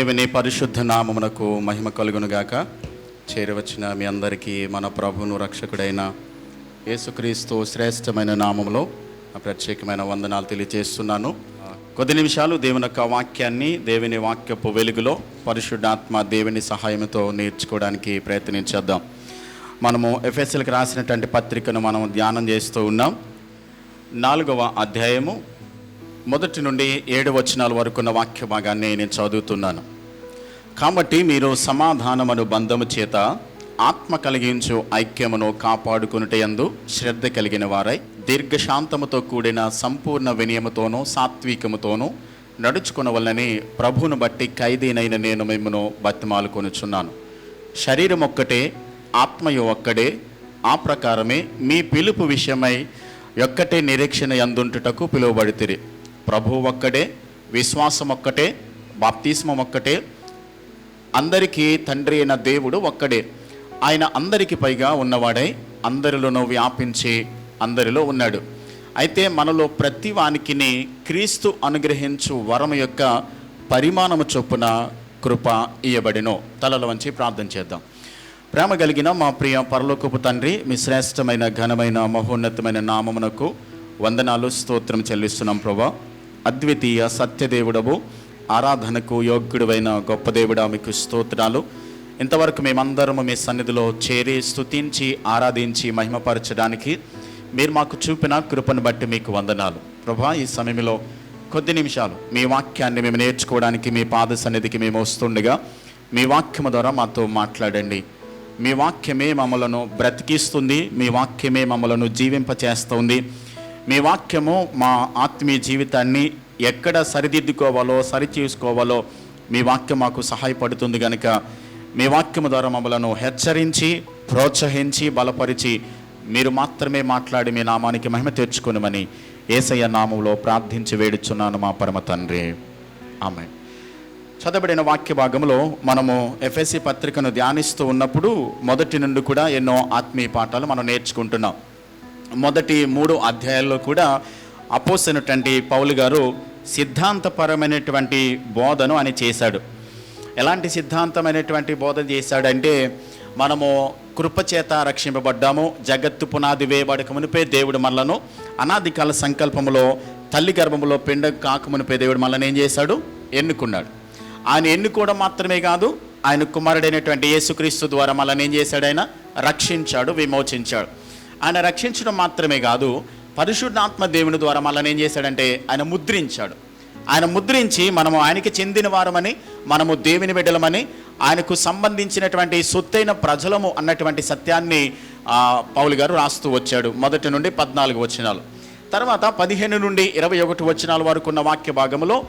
దేవుని పరిశుద్ధ నామమునకు మహిమ కలుగునుగాక. చేరవచ్చిన మీ అందరికీ మన ప్రభువును రక్షకుడైన యేసుక్రీస్తు శ్రేష్టమైన నామములో ప్రత్యేకమైన వందనాలు తెలియజేస్తున్నాను. కొద్ది నిమిషాలు దేవుని యొక్క వాక్యాన్ని దేవుని వాక్యపు వెలుగులో పరిశుద్ధాత్మ దేవుని సహాయంతో నేర్చుకోవడానికి ప్రయత్నించేద్దాం. మనము ఎఫెసీయులకు రాసినటువంటి పత్రికను మనం ధ్యానం చేస్తూ ఉన్నాం. 4వ అధ్యాయము 1 నుండి 7 వచనాల వరకు ఉన్న వాక్య భాగాన్ని నేను చదువుతున్నాను. కాబట్టి మీరు సమాధానమను బంధము చేత ఆత్మ కలిగించు ఐక్యమును కాపాడుకొనుటయందు శ్రద్ధ కలిగిన వారై దీర్ఘశాంతముతో కూడిన సంపూర్ణ వినయముతోనూ సాత్వికముతోనూ నడుచుకునవలనని ప్రభువును బట్టి ఖైదీనైన నేను మిమ్మును బతిమాలుకొనుచున్నాను. శరీరం ఒక్కటే, ఆత్మయు ఒక్కడే. ఆ ప్రకారమే మీ పిలుపు విషయమై ఒక్కటే నిరీక్షణ యందుంటుటకు పిలువబడితిరి. ప్రభువు ఒక్కడే, విశ్వాసం ఒక్కటే, బాప్తిస్మం ఒక్కటే, అందరికీ తండ్రి అయిన దేవుడు ఒక్కడే. ఆయన అందరికి పైగా ఉన్నవాడై అందరిలోనూ వ్యాపించి అందరిలో ఉన్నాడు. అయితే మనలో ప్రతి వానికిని క్రీస్తు అనుగ్రహించు వరము యొక్క పరిమాణము చొప్పున కృప ఇయ్యబడినో. తలల వంచి ప్రార్థన చేద్దాం. ప్రేమ కలిగిన మా ప్రియ పరలోకపు తండ్రి, మీ శ్రేష్టమైన ఘనమైన మహోన్నతమైన నామమునకు వందనాలు, స్తోత్రం చెల్లిస్తున్నాం. ప్రభా, అద్వితీయ సత్యదేవుడవు, ఆరాధనకు యోగ్యుడైన గొప్ప దేవుడా, మీకు స్తోత్రాలు. ఇంతవరకు మేమందరము మీ సన్నిధిలో చేరి స్తుతించి ఆరాధించి మహిమపరచడానికి మీరు మాకు చూపిన కృపను బట్టి మీకు వందనాలు. ప్రభా, ఈ సమయంలో కొద్ది నిమిషాలు మీ వాక్యాన్ని మేము నేర్చుకోవడానికి మీ పాద సన్నిధికి మేము వస్తుండగా మీ వాక్యము ద్వారా మాతో మాట్లాడండి. మీ వాక్యమే మమ్మలను బ్రతికిస్తుంది, మీ వాక్యమే మమ్మలను జీవింపచేస్తుంది. మీ వాక్యము మా ఆత్మీయ జీవితాన్ని ఎక్కడ సరిదిద్దుకోవాలో సరిచేసుకోవాలో మీ వాక్యం మాకు సహాయపడుతుంది కనుక మీ వాక్యము ద్వారా మమ్మలను హెచ్చరించి ప్రోత్సహించి బలపరిచి మీరు మాత్రమే మాట్లాడి మీ నామానికి మహిమ తెచ్చుకొనుమని యేసయ్య నామములో ప్రార్థించి వేడుచున్నాను మా పరమ తండ్రి, ఆమేన్. చదవబడిన వాక్య భాగంలో మనము ఎఫెసీ పత్రికను ధ్యానిస్తూ ఉన్నప్పుడు మొదటి నుండి కూడా ఎన్నో ఆత్మీయ పాఠాలు మనం నేర్చుకుంటున్నాం. మొదటి 3 అధ్యాయాల్లో కూడా అపోస్తలుడైనటువంటి పౌలు గారు సిద్ధాంతపరమైనటువంటి బోధను అని చేశాడు. ఎలాంటి సిద్ధాంతమైనటువంటి బోధన చేశాడంటే, మనము కృపచేత రక్షింపబడ్డాము, జగత్తు పునాది వేయబడక మునిపే దేవుడు మనలను అనాది కాల సంకల్పములో తల్లి గర్భములో పిండ కాకమునిపే దేవుడు మనల్ని ఏం చేశాడు? ఎన్నుకున్నాడు. ఆయన ఎన్నుకోవడం మాత్రమే కాదు, ఆయన కుమారుడైనటువంటి యేసుక్రీస్తు ద్వారా మనల్ని ఏం చేశాడు? ఆయన రక్షించాడు, విమోచించాడు. ఆయన రక్షించడం మాత్రమే కాదు, పరిశుద్ధాత్మ దేవుని ద్వారా మనల్ని ఏం చేశాడంటే ఆయన ముద్రించాడు. ఆయన ముద్రించి మనము ఆయనకి చెందిన వారమని, మనము దేవుని బిడ్డలమని, ఆయనకు సంబంధించినటువంటి సొత్తైన ప్రజలము అన్నటువంటి సత్యాన్ని పౌలు గారు రాస్తూ వచ్చాడు. 1 నుండి 14 వచనాలు, తర్వాత 15 నుండి 21 వచనాల వరకు ఉన్న వాక్య భాగంలో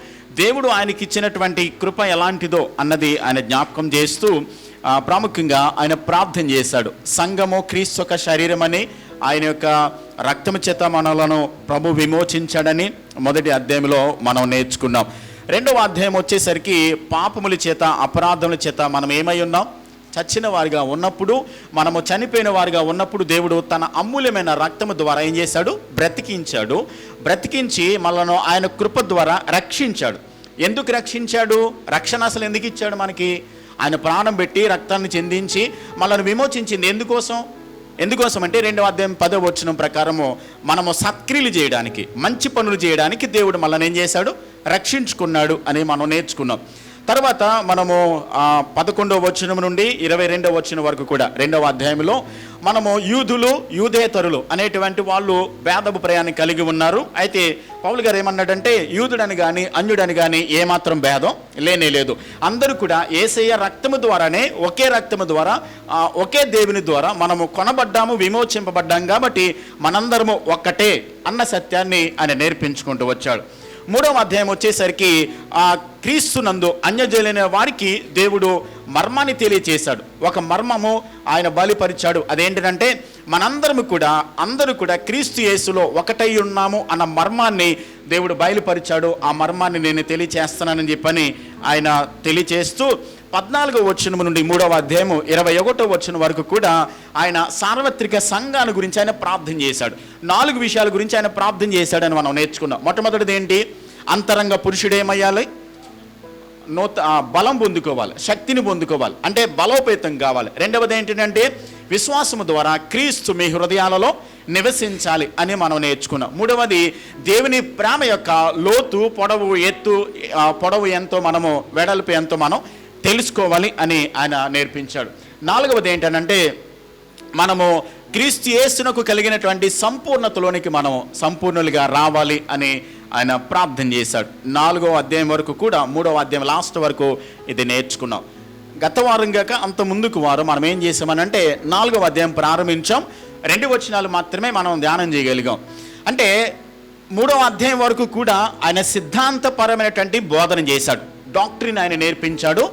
దేవుడు ఆయనకి ఇచ్చినటువంటి కృప ఎలాంటిదో అన్నది ఆయన జ్ఞాపకం చేస్తూ ప్రాముఖ్యంగా ఆయన ప్రార్థన చేశాడు. సంఘము క్రీస్తు యొక్క శరీరం అని, ఆయన యొక్క రక్తము చేత మనలను ప్రభు విమోచించాడని మొదటి అధ్యాయంలో మనం నేర్చుకున్నాం. 2వ అధ్యాయం వచ్చేసరికి పాపముల చేత అపరాధముల చేత మనం ఏమై ఉన్నాం? చచ్చిన వారిగా ఉన్నప్పుడు, మనము చనిపోయిన వారిగా ఉన్నప్పుడు దేవుడు తన అమూల్యమైన రక్తము ద్వారా ఏం చేశాడు? బ్రతికించాడు. బ్రతికించి మనలను ఆయన కృప ద్వారా రక్షించాడు. ఎందుకు రక్షించాడు? రక్షణ అసలు ఎందుకు ఇచ్చాడు మనకి? ఆయన ప్రాణం పెట్టి రక్తాన్ని చెందించి మనల్ని విమోచించింది ఎందుకోసం అంటే 2వ అధ్యాయం 10వ వచనం ప్రకారము మనము సత్క్రియలు చేయడానికి, మంచి పనులు చేయడానికి దేవుడు మనల్ని ఏం చేశాడు? రక్షించుకున్నాడు అని మనం నేర్చుకున్నాం. తర్వాత మనము 11వ వచనం నుండి 22వ వచనం వరకు కూడా 2వ అధ్యాయంలో మనము యూదులు యూదేతరులు అనేటువంటి వాళ్ళు భేదాభిప్రాయాన్ని కలిగి ఉన్నారు. అయితే పౌలు గారు ఏమన్నాడంటే, యూదుడని కానీ అన్యుడని కానీ ఏమాత్రం భేదం లేనే లేదు. అందరూ కూడా యేసయ్య రక్తము ద్వారానే, ఒకే రక్తము ద్వారా, ఒకే దేవుని ద్వారా మనము కొనబడ్డాము, విమోచింపబడ్డాం. కాబట్టి మనందరము ఒక్కటే అన్న సత్యాన్ని ఆయన నేర్పించుకుంటూ వచ్చాడు. 3వ అధ్యాయం వచ్చేసరికి క్రీస్తునందు అన్యజనులైన వారికి దేవుడు మర్మాన్ని తెలియచేశాడు. ఒక మర్మము ఆయన బయలుపరిచాడు. అదేంటంటే, అందరూ కూడా క్రీస్తు యేసులో ఒకటై ఉన్నాము అన్న మర్మాన్ని దేవుడు బయలుపరిచాడు. ఆ మర్మాన్ని నేను తెలియచేస్తున్నానని చెప్పని ఆయన తెలియచేస్తూ 14వ వచనం నుండి 3వ అధ్యాయము 21వ వచనం వరకు కూడా ఆయన సార్వత్రిక సంఘాల గురించి ఆయన ప్రార్థన చేశాడు. 4 విషయాల గురించి ఆయన ప్రార్థన చేశాడని మనం నేర్చుకున్నాం. మొట్టమొదటిది ఏంటి? అంతరంగ పురుషుడేమయ్యాలి? బలం పొందుకోవాలి, శక్తిని పొందుకోవాలి, అంటే బలోపేతం కావాలి. రెండవది ఏంటంటే విశ్వాసము ద్వారా క్రీస్తు మీ హృదయాలలో నివసించాలి అని మనం నేర్చుకున్నాం. మూడవది దేవుని ప్రేమ యొక్క లోతు, పొడవు ఎంతో మనము, వెడల్పు ఎంతో మనం తెలుసుకోవాలి అని ఆయన నేర్పించాడు. నాలుగవది ఏంటంటే మనము క్రీస్తు యేసునకు కలిగినటువంటి సంపూర్ణతలోనికి మనం సంపూర్ణులుగా రావాలి అని ఆయన ప్రార్థన చేశాడు. 4వ అధ్యాయం వరకు కూడా, 3వ అధ్యాయం లాస్ట్ వరకు ఇది నేర్చుకున్నాం. గత వారం కాక అంత ముందుకు వారం మనం ఏం చేసామనంటే 4వ అధ్యాయం ప్రారంభించాం. 2 వచనాలు మాత్రమే మనం ధ్యానం చేయగలిగాం. అంటే 3వ అధ్యాయం వరకు కూడా ఆయన సిద్ధాంతపరమైనటువంటి బోధన చేశాడు, డాక్ట్రిన్ ఆయన నేర్పించాడు.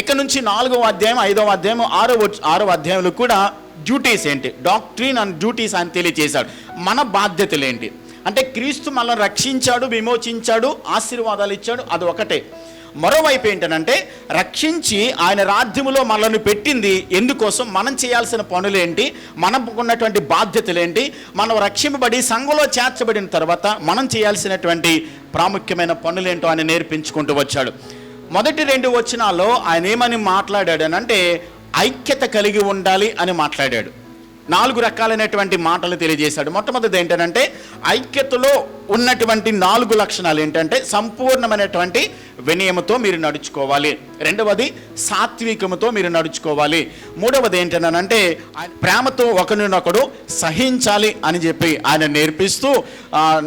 ఇక నుంచి 4వ అధ్యాయం, 5వ అధ్యాయం, 6వ అధ్యాయంలో కూడా డ్యూటీస్ ఏంటి, డాక్ట్రిన్ అండ్ డ్యూటీస్ అని తెలియజేశాడు. మన బాధ్యతలు ఏంటి అంటే క్రీస్తు మనల్ని రక్షించాడు, విమోచించాడు, ఆశీర్వాదాలు ఇచ్చాడు, అది ఒకటే. మరోవైపు ఏంటనంటే రక్షించి ఆయన రాజ్యములో మనల్ని పెట్టింది ఎందుకోసం, మనం చేయాల్సిన పనులేంటి, మనకున్నటువంటి బాధ్యతలేంటి, మనం రక్షింపబడి సంఘంలో చేర్చబడిన తర్వాత మనం చేయాల్సినటువంటి ప్రాముఖ్యమైన పనులేంటో ఆయన నేర్పించుకుంటూ వచ్చాడు. మొదటి 2 వచనాల్లో ఆయన ఏమని మాట్లాడాడనంటే ఐక్యత కలిగి ఉండాలి అని మాట్లాడాడు. 4 రకాలైనటువంటి మాటలు తెలియజేశాడు. మొట్టమొదటిది ఏంటంటే ఐక్యతలో ఉన్నటువంటి 4 లక్షణాలు ఏంటంటే సంపూర్ణమైనటువంటి వినయముతో మీరు నడుచుకోవాలి, రెండవది సాత్వికముతో మీరు నడుచుకోవాలి, మూడవది ఏంటంటే ప్రేమతో ఒకరినొకడు సహించాలి అని చెప్పి ఆయన నేర్పిస్తూ,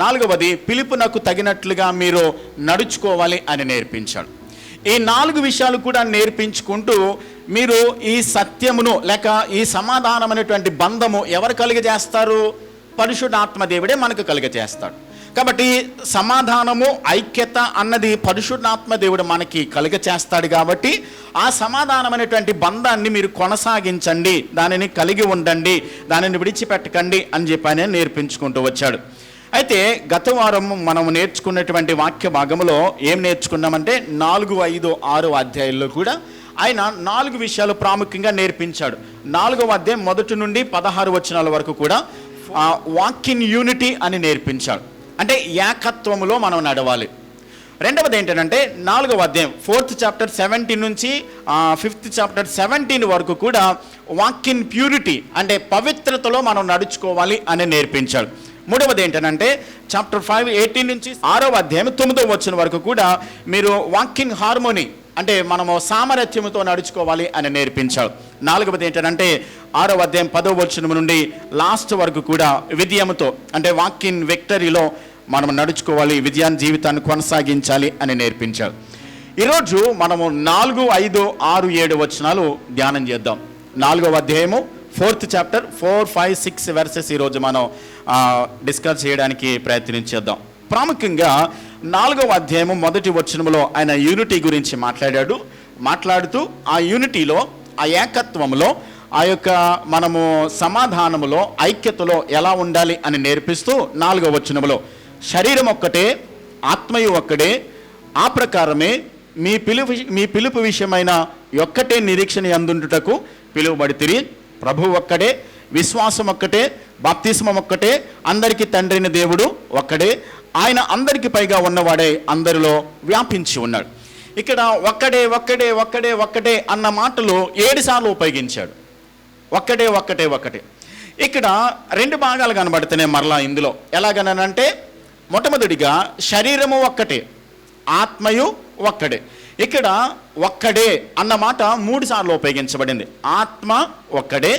4వది పిలుపునకు తగినట్లుగా మీరు నడుచుకోవాలి అని నేర్పించాడు. ఈ 4 విషయాలు కూడా నేర్పించుకుంటూ మీరు ఈ సత్యమును లేక ఈ సమాధానమైనటువంటి బంధము ఎవరు కలుగజేస్తారు? పరిశుద్ధాత్మ దేవుడే మనకు కలుగజేస్తాడు. కాబట్టి సమాధానము, ఐక్యత అన్నది పరిశుద్ధాత్మ దేవుడు మనకి కలుగజేస్తాడు. కాబట్టి ఆ సమాధానమైనటువంటి బంధాన్ని మీరు కొనసాగించండి, దానిని కలిగి ఉండండి, దానిని విడిచిపెట్టకండి అని చెప్పి ఆయన నేర్పించుకుంటూ వచ్చాడు. అయితే గత వారం మనం నేర్చుకున్నటువంటి వాక్య భాగంలో ఏం నేర్చుకున్నామంటే 4, 5, 6 అధ్యాయుల్లో కూడా ఆయన 4 విషయాలు ప్రాముఖ్యంగా నేర్పించాడు. 4వ అధ్యాయం 1 నుండి 16 వచనాల వరకు కూడా వాక్ ఇన్ యూనిటీ అని నేర్పించాడు, అంటే ఏకత్వములో మనం నడవాలి. రెండవది ఏంటంటే 4వ అధ్యాయం 4th చాప్టర్ 17 నుంచి 5th చాప్టర్ 17 వరకు కూడా వాక్ ఇన్ ప్యూరిటీ, అంటే పవిత్రతలో మనం నడుచుకోవాలి అని నేర్పించాడు. మూడవది ఏంటంటే చాప్టర్ 5 18 నుంచి 6వ అధ్యాయం 9వ వచనం వరకు కూడా మీరు వాక్ ఇన్ హార్మోనీ, అంటే మనము సామరస్యముతో నడుచుకోవాలి అని నేర్పించాడు. 4వది ఏంటంటే 6వ అధ్యాయం 10వ వచనం నుండి లాస్ట్ వరకు కూడా విజయముతో, అంటే వాక్ ఇన్ విక్టరీలో మనం నడుచుకోవాలి, విజయాన్ని జీవితాన్ని కొనసాగించాలి అని నేర్పించాడు. ఈరోజు మనము 4, 5, 6, 7 వచనాలు ధ్యానం చేద్దాం. 4వ అధ్యాయము 4th చాప్టర్ 4, 5, 6 వెర్సెస్ ఈరోజు మనం డిస్కస్ చేయడానికి ప్రయత్నించేద్దాం. ప్రాముఖ్యంగా 4వ అధ్యాయము 1వ వచనంలో ఆయన యూనిటీ గురించి మాట్లాడుతూ ఆ యూనిటీలో, ఆ ఏకత్వంలో, ఆ యొక్క మనము సమాధానములో, ఐక్యతలో ఎలా ఉండాలి అని నేర్పిస్తూ 4వ వచనంలో శరీరం ఒక్కటే, ఆత్మయు ఒక్కడే, ఆ ప్రకారమే మీ పిలుపు విషయమైన ఒక్కటే నిరీక్షణ యందుండుటకు పిలువబడితిరి, ప్రభువు ఒక్కడే, విశ్వాసం ఒక్కటే, బాప్తిస్మం ఒక్కటే, అందరికీ తండ్రైన దేవుడు ఒక్కడే, ఆయన అందరికీ పైగా ఉన్నవాడే అందరిలో వ్యాపించి ఉన్నాడు. ఇక్కడ ఒక్కడే ఒక్కడే ఒక్కడే ఒక్కటే అన్న మాటలు 7 సార్లు ఉపయోగించాడు. ఒక్కటే ఒక్కటే ఒక్కటే. ఇక్కడ 2 భాగాలు కనబడుతున్నాయి మరలా ఇందులో. ఎలాగనంటే మొట్టమొదటిగా శరీరము ఒక్కటే, ఆత్మయు ఒక్కడే. ఇక్కడ ఒక్కడే అన్న మాట 3 సార్లు ఉపయోగించబడింది. ఆత్మ ఒక్కడే,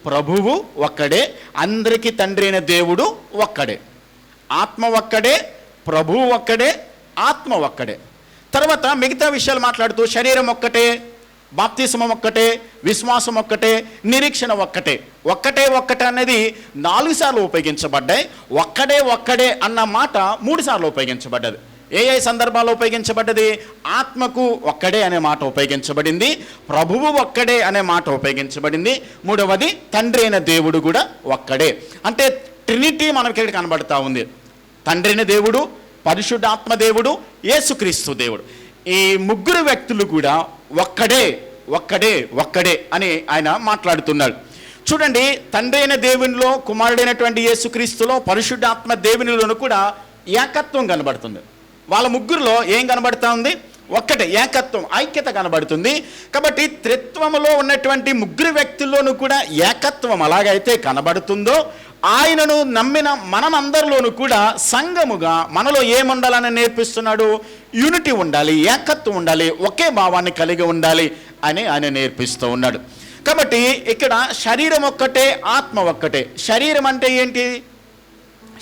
ప్రభువు ఒక్కడే, అందరికీ తండ్రి అయిన దేవుడు ఒక్కడే. ఆత్మ ఒక్కడే, ప్రభువు ఒక్కడే, ఆత్మ ఒక్కడే. తర్వాత మిగతా విషయాలు మాట్లాడుతూ శరీరం ఒక్కటే, బాప్తిస్మం ఒక్కటే, విశ్వాసం ఒక్కటే, నిరీక్షణ ఒక్కటే. ఒక్కటే అనేది 4 సార్లు ఉపయోగించబడ్డాయి. ఒక్కడే అన్న మాట 3 సార్లు ఉపయోగించబడ్డది. ఏ సందర్భాల్లో ఉపయోగించబడ్డది? ఆత్మకు ఒక్కడే అనే మాట ఉపయోగించబడింది, ప్రభువు ఒక్కడే అనే మాట ఉపయోగించబడింది, మూడవది తండ్రి అయిన దేవుడు కూడా ఒక్కడే. అంటే ట్రినిటీ మనకి ఇక్కడ కనబడతా ఉంది. తండ్రి అయిన దేవుడు, పరిశుద్ధాత్మ దేవుడు, యేసుక్రీస్తు దేవుడు. ఈ 3 వ్యక్తులు కూడా ఒక్కడే అని ఆయన మాట్లాడుతున్నాడు. చూడండి, తండ్రి అయిన దేవునిలో, కుమారుడైనటువంటి యేసుక్రీస్తులో, పరిశుద్ధాత్మ దేవునిలోనూ కూడా ఏకత్వం కనబడుతుంది. వాళ్ళ 3లో ఏం కనబడతా ఉంది? ఒక్కటే, ఏకత్వం, ఐక్యత కనబడుతుంది. కాబట్టి త్రిత్వములో ఉన్నటువంటి ముగ్గురు వ్యక్తుల్లోనూ కూడా ఏకత్వం అలాగైతే కనబడుతుందో, ఆయనను నమ్మిన మనమందరిలోనూ కూడా సంఘముగా మనలో ఏముండాలని నేర్పిస్తున్నాడు? యూనిటీ ఉండాలి, ఏకత్వం ఉండాలి, ఒకే భావాన్ని కలిగి ఉండాలి అని ఆయన నేర్పిస్తూ ఉన్నాడు. కాబట్టి ఇక్కడ శరీరం ఒక్కటే, ఆత్మ ఒక్కటే. శరీరం అంటే ఏంటి?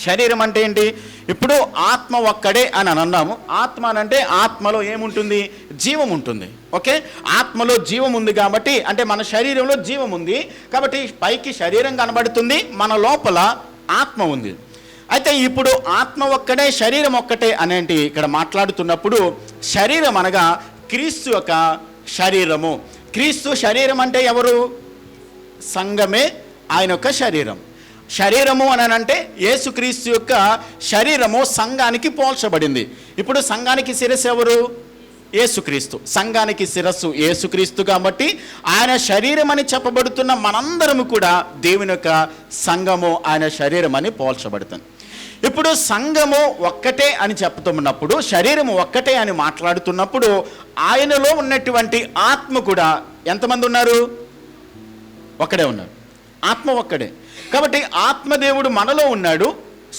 శరీరం అంటే ఏంటి? ఇప్పుడు ఆత్మ ఒక్కడే అని అన్నాము. ఆత్మ అంటే ఆత్మలో ఏముంటుంది? జీవం ఉంటుంది. ఓకే, ఆత్మలో జీవం ఉంది కాబట్టి, అంటే మన శరీరంలో జీవం ఉంది కాబట్టి పైకి శరీరం కనబడుతుంది, మన లోపల ఆత్మ ఉంది. అయితే ఇప్పుడు ఆత్మ ఒక్కడే, శరీరం ఒక్కటే అనేంటి ఇక్కడ మాట్లాడుతున్నప్పుడు, శరీరం అనగా క్రీస్తు యొక్క శరీరము. క్రీస్తు శరీరం అంటే ఎవరు? సంఘమే ఆయన యొక్క శరీరం. శరీరము అని అంటే యేసుక్రీస్తు యొక్క శరీరము సంఘానికి పోల్చబడింది. ఇప్పుడు సంఘానికి శిరస్సు ఎవరు? యేసుక్రీస్తు. సంఘానికి శిరస్సు యేసుక్రీస్తు కాబట్టి ఆయన శరీరం అని చెప్పబడుతున్న మనందరము కూడా దేవుని యొక్క సంఘము, ఆయన శరీరం అని పోల్చబడుతుంది. ఇప్పుడు సంఘము ఒక్కటే అని చెప్తున్నప్పుడు, శరీరము ఒక్కటే అని మాట్లాడుతున్నప్పుడు, ఆయనలో ఉన్నటువంటి ఆత్మ కూడా ఎంతమంది ఉన్నారు? ఒక్కడే ఉన్నారు. ఆత్మ ఒక్కడే. కాబట్టి ఆత్మదేవుడు మనలో ఉన్నాడు.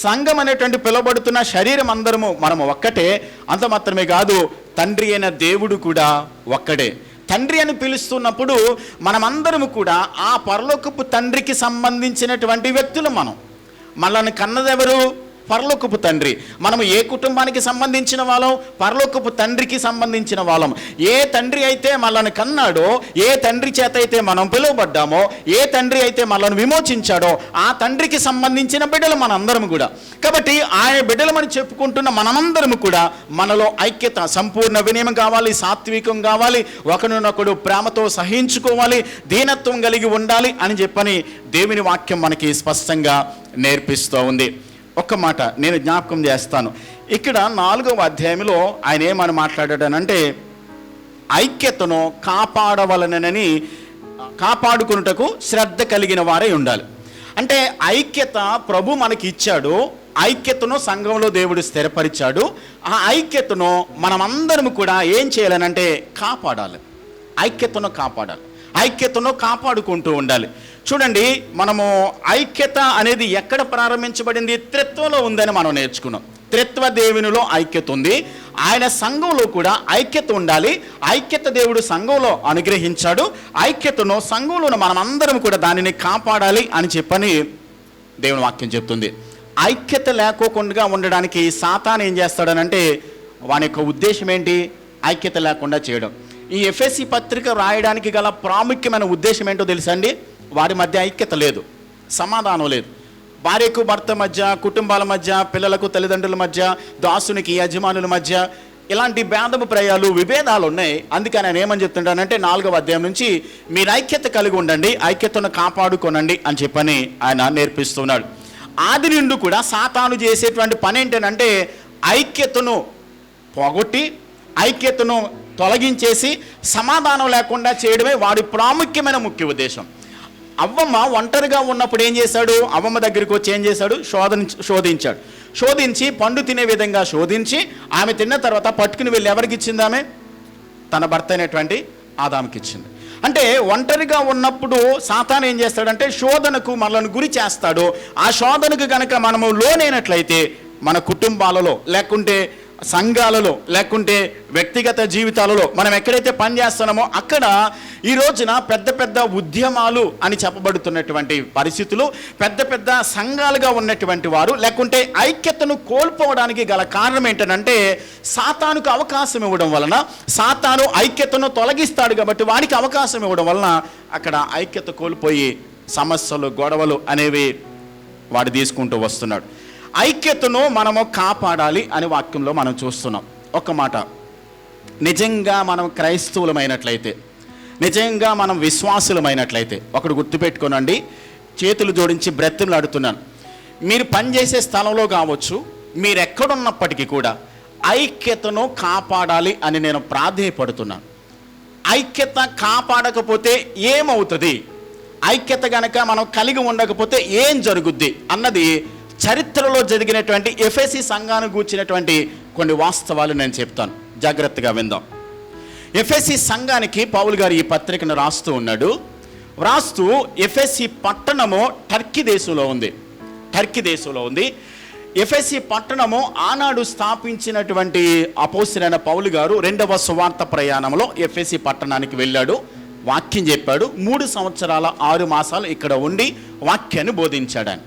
సంఘం అనేటువంటి పిలువబడుతున్న శరీరం అందరము మనము ఒక్కటే. అంత మాత్రమే కాదు, తండ్రి అయిన దేవుడు కూడా ఒక్కడే. తండ్రి అని పిలుస్తున్నప్పుడు మనమందరము కూడా ఆ పరలోకపు తండ్రికి సంబంధించినటువంటి వ్యక్తులు. మనల్ని కన్నదెవరు? పరలోకపు తండ్రి. మనము ఏ కుటుంబానికి సంబంధించిన వాళ్ళం? పరలోకపు తండ్రికి సంబంధించిన వాళ్ళం. ఏ తండ్రి అయితే మనల్ని కన్నాడో, ఏ తండ్రి చేత అయితే మనం పిలువబడ్డామో, ఏ తండ్రి అయితే మనల్ని విమోచించాడో, ఆ తండ్రికి సంబంధించిన బిడ్డలు మనందరం కూడా. కాబట్టి ఆయన బిడ్డలమని చెప్పుకుంటున్న మనమందరము కూడా మనలో ఐక్యత, సంపూర్ణ వినయం కావాలి, సాత్వికం కావాలి, ఒకరినొకడు ప్రేమతో సహించుకోవాలి, దీనత్వం కలిగి ఉండాలి అని చెప్పని దేవుని వాక్యం మనకి స్పష్టంగా నేర్పిస్తూ ఉంది. ఒక్క మాట నేను జ్ఞాపకం చేస్తాను. ఇక్కడ 4వ అధ్యాయంలో ఆయన ఏమని మాట్లాడాడనంటే, ఐక్యతను కాపాడవలనని, కాపాడుకున్నటకు శ్రద్ధ కలిగిన వారే ఉండాలి. అంటే ఐక్యత ప్రభు మనకి ఇచ్చాడు. ఐక్యతను సంఘంలో దేవుడు స్థిరపరిచాడు. ఆ ఐక్యతను మనమందరం కూడా ఏం చేయాలనంటే కాపాడాలి. ఐక్యతను కాపాడాలి, ఐక్యతను కాపాడుకుంటూ ఉండాలి. చూడండి, మనము ఐక్యత అనేది ఎక్కడ ప్రారంభించబడింది? త్రిత్వంలో ఉందని మనం నేర్చుకున్నాం. త్రిత్వ దేవునిలో ఐక్యత ఉంది. ఆయన సంఘంలో కూడా ఐక్యత ఉండాలి. ఐక్యత దేవుడు సంఘంలో అనుగ్రహించాడు. ఐక్యతను సంఘంలో మనమందరం కూడా దానిని కాపాడాలి అని చెప్పని దేవుని వాక్యం చెప్తుంది. ఐక్యత లేకోకుండా ఉండడానికి సాతాను ఏం చేస్తాడనంటే, వాని యొక్క ఉద్దేశం ఏంటి? ఐక్యత లేకుండా చేయడం. ఈ ఎఫెసీ పత్రిక రాయడానికి గల ప్రాముఖ్యమైన ఉద్దేశం ఏంటో తెలుసా అండి? వారి మధ్య ఐక్యత లేదు, సమాధానం లేదు. భార్యకు భర్త మధ్య, కుటుంబాల మధ్య, పిల్లలకు తల్లిదండ్రుల మధ్య, దాసునికి యజమానుల మధ్య ఇలాంటి భేదము ప్రయాలు, విభేదాలు ఉన్నాయి. అందుకని ఆయన ఏమని చెప్తుంటానంటే 4వ అధ్యాయం నుంచి మీరు ఐక్యత కలిగి ఉండండి, ఐక్యతను కాపాడుకోనండి అని చెప్పని ఆయన నేర్పిస్తున్నాడు. ఆది నుండి కూడా సాతాను చేసేటువంటి పని ఏంటంటే ఐక్యతను పోగొట్టి, ఐక్యతను తొలగించేసి సమాధానం లేకుండా చేయడమే వాడి ప్రాముఖ్యమైన ముఖ్య ఉద్దేశం. అవ్వమ్మ ఒంటరిగా ఉన్నప్పుడు ఏం చేశాడు? అవ్వమ్మ దగ్గరికి వచ్చి ఏం చేశాడు? శోధించాడు. శోధించి పండు తినే విధంగా శోధించి, ఆమె తిన్న తర్వాత పట్టుకుని వెళ్ళి ఎవరికి ఇచ్చింది? ఆమె తన భర్త అయినటువంటి ఆదాముకి ఇచ్చింది. అంటే ఒంటరిగా ఉన్నప్పుడు సాతాను ఏం చేస్తాడంటే శోధనకు మనల్ని గురి చేస్తాడు. ఆ శోధనకు కనుక మనము లోనైనట్లయితే మన కుటుంబాలలో, లేకుంటే సంఘాలలో, లేకుంటే వ్యక్తిగత జీవితాలలో మనం ఎక్కడైతే పనిచేస్తున్నామో అక్కడ ఈ రోజున పెద్ద పెద్ద ఉద్యమాలు అని చెప్పబడుతున్నటువంటి పరిస్థితులు, పెద్ద పెద్ద సంఘాలుగా ఉన్నటువంటి వారు, లేకుంటే ఐక్యతను కోల్పోవడానికి గల కారణం ఏంటంటే సాతానుకు అవకాశం ఇవ్వడం వలన. సాతాను ఐక్యతను తొలగిస్తాడు కాబట్టి వాడికి అవకాశం ఇవ్వడం వలన అక్కడ ఐక్యత కోల్పోయి సమస్యలు, గొడవలు అనేవి వాడు తీసుకుంటూ వస్తున్నాడు. ఐక్యతను మనము కాపాడాలి అని వాక్యంలో మనం చూస్తున్నాం. ఒక్క మాట, నిజంగా మనం క్రైస్తవులమైనట్లయితే, నిజంగా మనం విశ్వాసులమైనట్లయితే ఒకటి గుర్తుపెట్టుకోనండి, చేతులు జోడించి బ్రతిమలాడుతున్నాను. మీరు పనిచేసే స్థలంలో కావచ్చు, మీరు ఎక్కడున్నప్పటికీ కూడా ఐక్యతను కాపాడాలి అని నేను ప్రాధేయపడుతున్నాను. ఐక్యత కాపాడకపోతే ఏమవుతుంది? ఐక్యత గనక మనం కలిగి ఉండకపోతే ఏం జరుగుద్ది అన్నది చరిత్రలో జరిగినటువంటి ఎఫెసీ సంఘాన్ని గూర్చినటువంటి కొన్ని వాస్తవాలు నేను చెప్తాను, జాగ్రత్తగా విందాం. ఎఫెసీ సంఘానికి పౌలు గారు ఈ పత్రికను రాస్తూ ఉన్నాడు. రాస్తూ ఎఫెసీ పట్టణము టర్కీ దేశంలో ఉంది. ఎఫెసీ పట్టణము ఆనాడు స్థాపించినటువంటి అపోస్తలుడైన పౌలు గారు 2వ సువార్త ప్రయాణంలో ఎఫెసీ పట్టణానికి వెళ్ళాడు. వాక్యం చెప్పాడు. 3 సంవత్సరాల 6 మాసాలు ఇక్కడ ఉండి వాక్యాన్ని బోధించాడు. ఆయన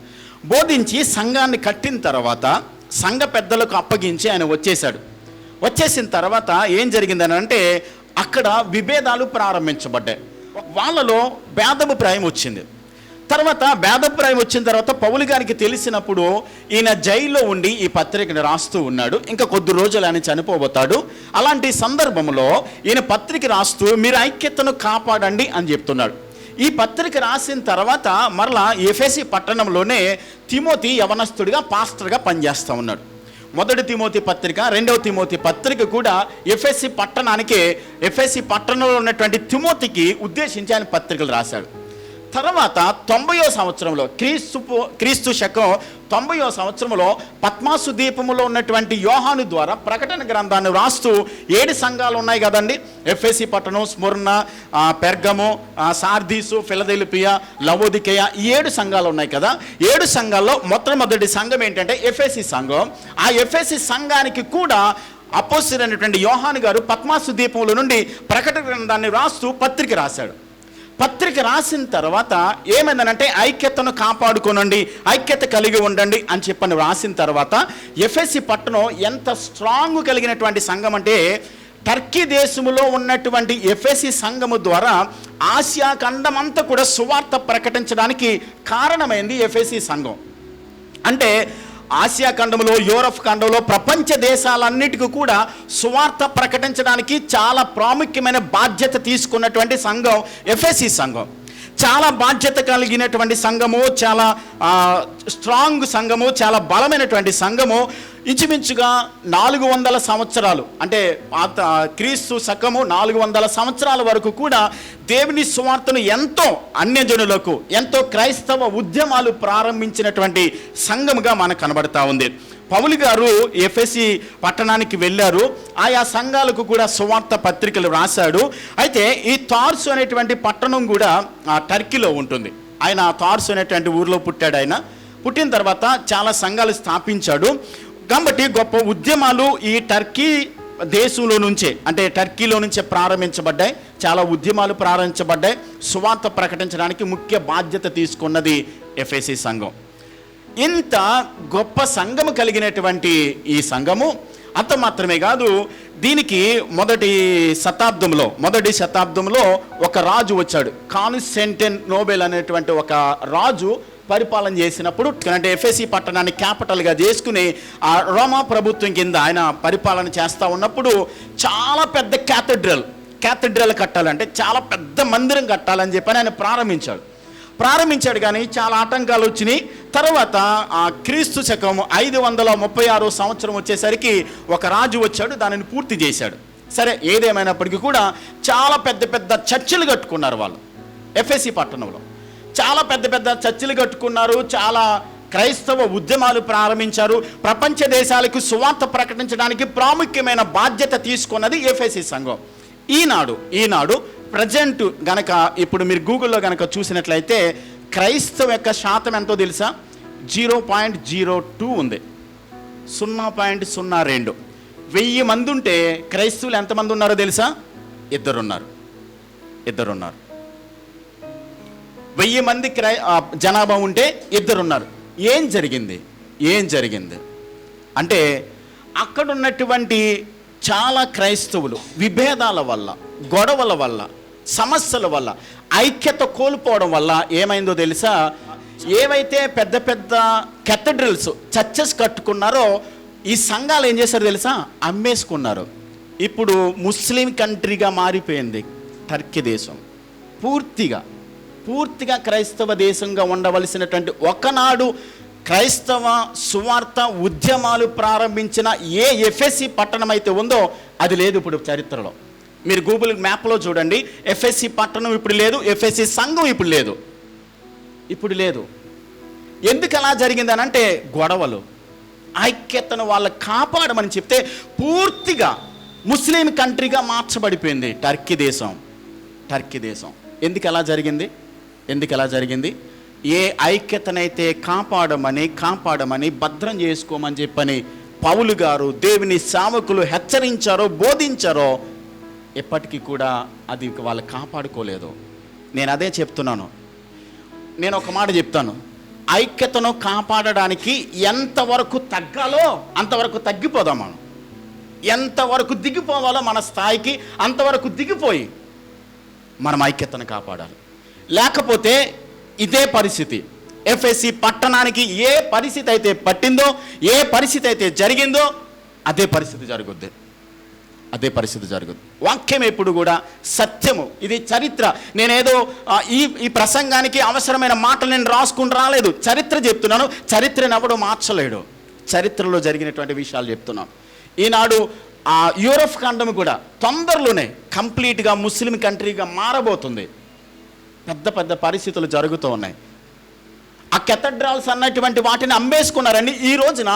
బోధించి సంఘాన్ని కట్టిన తర్వాత సంఘ పెద్దలకు అప్పగించి ఆయన వచ్చేసిన తర్వాత ఏం జరిగిందని అంటే అక్కడ విభేదాలు ప్రారంభించబడ్డాయి. వాళ్ళలో భేదాభిప్రాయం వచ్చింది. భేదాభిప్రాయం వచ్చిన తర్వాత పౌలు గారికి తెలిసినప్పుడు ఈయన జైల్లో ఉండి ఈ పత్రికను రాస్తూ ఉన్నాడు. ఇంకా కొద్ది రోజులు ఆయన చనిపోబోతాడు. అలాంటి సందర్భంలో ఈయన పత్రిక రాస్తూ మీరు ఐక్యతను కాపాడండి అని చెప్తున్నాడు. ఈ పత్రిక రాసిన తర్వాత మరలా ఎఫెసీ పట్టణంలోనే తిమోతి యవనస్తుడిగా పాస్టర్గా పనిచేస్తూ ఉన్నాడు. 1 తిమోతి పత్రిక, 2వ తిమోతి పత్రిక కూడా ఎఫెసీ పట్టణంలో ఉన్నటువంటి తిమోతికి ఉద్దేశించి ఆయన పత్రికలు రాశాడు. తర్వాత 90వ సంవత్సరంలో క్రీస్తు శకం 90వ సంవత్సరంలో పద్మాసు ద్వీపములో ఉన్నటువంటి యోహాను ద్వారా ప్రకటన గ్రంథాన్ని రాస్తూ 7 సంఘాలు ఉన్నాయి కదండి. ఎఫెసీ పట్టణం, స్ముర్న, పెర్గము, సార్దీసు, ఫిలదెల్ఫియా, లవోదికేయ, ఈ 7 సంఘాలు ఉన్నాయి కదా. 7 సంఘాల్లో మొట్టమొదటి సంఘం ఏంటంటే ఎఫెసీ సంఘం. ఆ ఎఫెసీ సంఘానికి కూడా అపోస్తలుడైనటువంటి యోహాను గారు పద్మాసు ద్వీపంలో నుండి ప్రకటన గ్రంథాన్ని రాస్తూ పత్రిక రాశాడు. పత్రిక రాసిన తర్వాత ఏమైందనంటే ఐక్యతను కాపాడుకోనండి, ఐక్యత కలిగి ఉండండి అని చెప్పని రాసిన తర్వాత ఎఫెసీ పట్టణం ఎంత స్ట్రాంగ్ కలిగినటువంటి సంఘం అంటే టర్కీ దేశంలో ఉన్నటువంటి ఎఫెసీ సంఘము ద్వారా ఆసియా ఖండం అంతా కూడా సువార్త ప్రకటించడానికి కారణమైంది ఎఫెసీ సంఘం. అంటే ఆసియా ఖండంలో, యూరప్ ఖండంలో, ప్రపంచ దేశాలన్నిటికీ కూడా సువార్త ప్రకటించడానికి చాలా ప్రాముఖ్యమైన బాధ్యత తీసుకున్నటువంటి సంఘం ఎఫెసీ సంఘం. చాలా బాధ్యత కలిగినటువంటి సంఘము, చాలా స్ట్రాంగ్ సంఘము, చాలా బలమైనటువంటి సంఘము. ఇంచుమించుగా 400 సంవత్సరాలు అంటే క్రీస్తు శకము 400 సంవత్సరాల వరకు కూడా దేవుని సువార్తను ఎంతో అన్యజనులకు, ఎంతో క్రైస్తవ ఉద్యమాలు ప్రారంభించినటువంటి సంఘముగా మనకు కనబడతా ఉంది. పౌలు గారు ఎఫెసీ పట్టణానికి వెళ్ళారు. ఆయా సంఘాలకు కూడా సువార్త పత్రికలు రాశాడు. అయితే ఈ తార్సు అనేటువంటి పట్టణం కూడా టర్కీలో ఉంటుంది. ఆయన తార్సు అనేటువంటి ఊరిలో పుట్టాడు. ఆయన పుట్టిన తర్వాత చాలా సంఘాలు స్థాపించాడు. కాబట్టి గొప్ప ఉద్యమాలు ఈ టర్కీ దేశంలో నుంచే, అంటే టర్కీలో నుంచే ప్రారంభించబడ్డాయి. చాలా ఉద్యమాలు ప్రారంభించబడ్డాయి. సువార్త ప్రకటించడానికి ముఖ్య బాధ్యత తీసుకున్నది ఎఫెసీ సంఘం. ఇంత గొప్ప సంఘము కలిగినటువంటి ఈ సంఘము అంత మాత్రమే కాదు, దీనికి మొదటి శతాబ్దంలో ఒక రాజు వచ్చాడు. కాన్స్టంటైన్ నోబెల్ అనేటువంటి ఒక రాజు పరిపాలన చేసినప్పుడు, అంటే ఎఫెసీ పట్టణాన్ని క్యాపిటల్గా చేసుకుని ఆ రోమా ప్రభుత్వం కింద ఆయన పరిపాలన చేస్తూ ఉన్నప్పుడు చాలా పెద్ద క్యాథడ్రల్ కట్టాలంటే చాలా పెద్ద మందిరం కట్టాలని చెప్పని ఆయన ప్రారంభించాడు. కానీ చాలా ఆటంకాలు వచ్చినాయి. తర్వాత ఆ క్రీస్తు శకం 536 సంవత్సరం వచ్చేసరికి ఒక రాజు వచ్చాడు, దానిని పూర్తి చేశాడు. సరే, ఏదేమైనప్పటికీ కూడా చాలా పెద్ద పెద్ద చర్చిలు కట్టుకున్నారు వాళ్ళు. ఎఫెసీ పట్టణంలో చాలా పెద్ద పెద్ద చర్చిలు కట్టుకున్నారు. చాలా క్రైస్తవ ఉద్యమాలు ప్రారంభించారు. ప్రపంచ దేశాలకు సువార్త ప్రకటించడానికి ప్రాముఖ్యమైన బాధ్యత తీసుకున్నది ఎఫెసీ సంఘం. ఈనాడు ప్రజెంట్ గనక ఇప్పుడు మీరు గూగుల్లో గనక చూసినట్లయితే క్రైస్తవ యొక్క శాతం ఎంతో తెలుసా? 0.02 ఉంది. 0.02. 1000 మంది ఉంటే క్రైస్తవులు ఎంతమంది ఉన్నారో తెలుసా? ఇద్దరున్నారు. 1000 మంది జనాభా ఉంటే 2 ఉన్నారు. ఏం జరిగింది అంటే అక్కడ ఉన్నటువంటి చాలా క్రైస్తవులు విభేదాల వల్ల, గొడవల వల్ల, సమస్యల వల్ల, ఐక్యత కోల్పోవడం వల్ల ఏమైందో తెలుసా? ఏవైతే పెద్ద పెద్ద కేథడ్రల్స్, చర్చెస్ కట్టుకున్నారో ఈ సంఘాలు ఏం చేశారో తెలుసా? అమ్మేసుకున్నారు. ఇప్పుడు ముస్లిం కంట్రీగా మారిపోయింది టర్కీ దేశం. పూర్తిగా క్రైస్తవ దేశంగా ఉండవలసినటువంటి, ఒకనాడు క్రైస్తవ సువార్త ఉద్యమాలు ప్రారంభించిన ఏ ఎఫెసీ పట్టణం అయితే ఉందో అది లేదు ఇప్పుడు చరిత్రలో. మీరు గూగుల్ మ్యాప్లో చూడండి, ఎఫెసీ పట్టణం ఇప్పుడు లేదు, ఎఫెసీ సంఘం ఇప్పుడు లేదు. ఎందుకు అలా జరిగిందని అంటే గొడవలు. ఐక్యతను వాళ్ళు కాపాడమని చెప్తే పూర్తిగా ముస్లిం కంట్రీగా మార్చబడిపోయింది టర్కీ దేశం. ఎందుకు ఎలా జరిగింది? ఏ ఐక్యతనైతే కాపాడమని భద్రం చేసుకోమని చెప్పని పౌలు గారు, దేవుని సేవకులు హెచ్చరించారో, బోధించారో, ఎప్పటికీ కూడా అది వాళ్ళు కాపాడుకోలేదు. నేను అదే చెప్తున్నాను. నేను ఒక మాట చెప్తాను, ఐక్యతను కాపాడడానికి ఎంతవరకు తగ్గాలో అంతవరకు తగ్గిపోదాం. మనం ఎంతవరకు దిగిపోవాలో మన స్థాయికి అంతవరకు దిగిపోయి మనం ఐక్యతను కాపాడాలి. లేకపోతే ఇదే పరిస్థితి, ఎఫెసీ పట్టణానికి ఏ పరిస్థితి అయితే పట్టిందో, ఏ పరిస్థితి అయితే జరిగిందో అదే పరిస్థితి జరుగుద్ది. వాక్యం ఎప్పుడు కూడా సత్యము, ఇది చరిత్ర. నేనేదో ఈ ప్రసంగానికి అవసరమైన మాటలు నేను రాసుకుని రాలేదు, చరిత్ర చెప్తున్నాను. చరిత్రను ఎవడో మార్చలేడు, చరిత్రలో జరిగినటువంటి విషయాలు చెప్తున్నాను. ఈనాడు యూరప్ ఖండం కూడా తొందరలోనే కంప్లీట్గా ముస్లిం కంట్రీగా మారబోతుంది. పెద్ద పరిస్థితులు జరుగుతూ ఉన్నాయి. ఆ కెథడ్రాల్స్ అన్నటువంటి వాటిని అమ్మేసుకున్నారండి. ఈ రోజున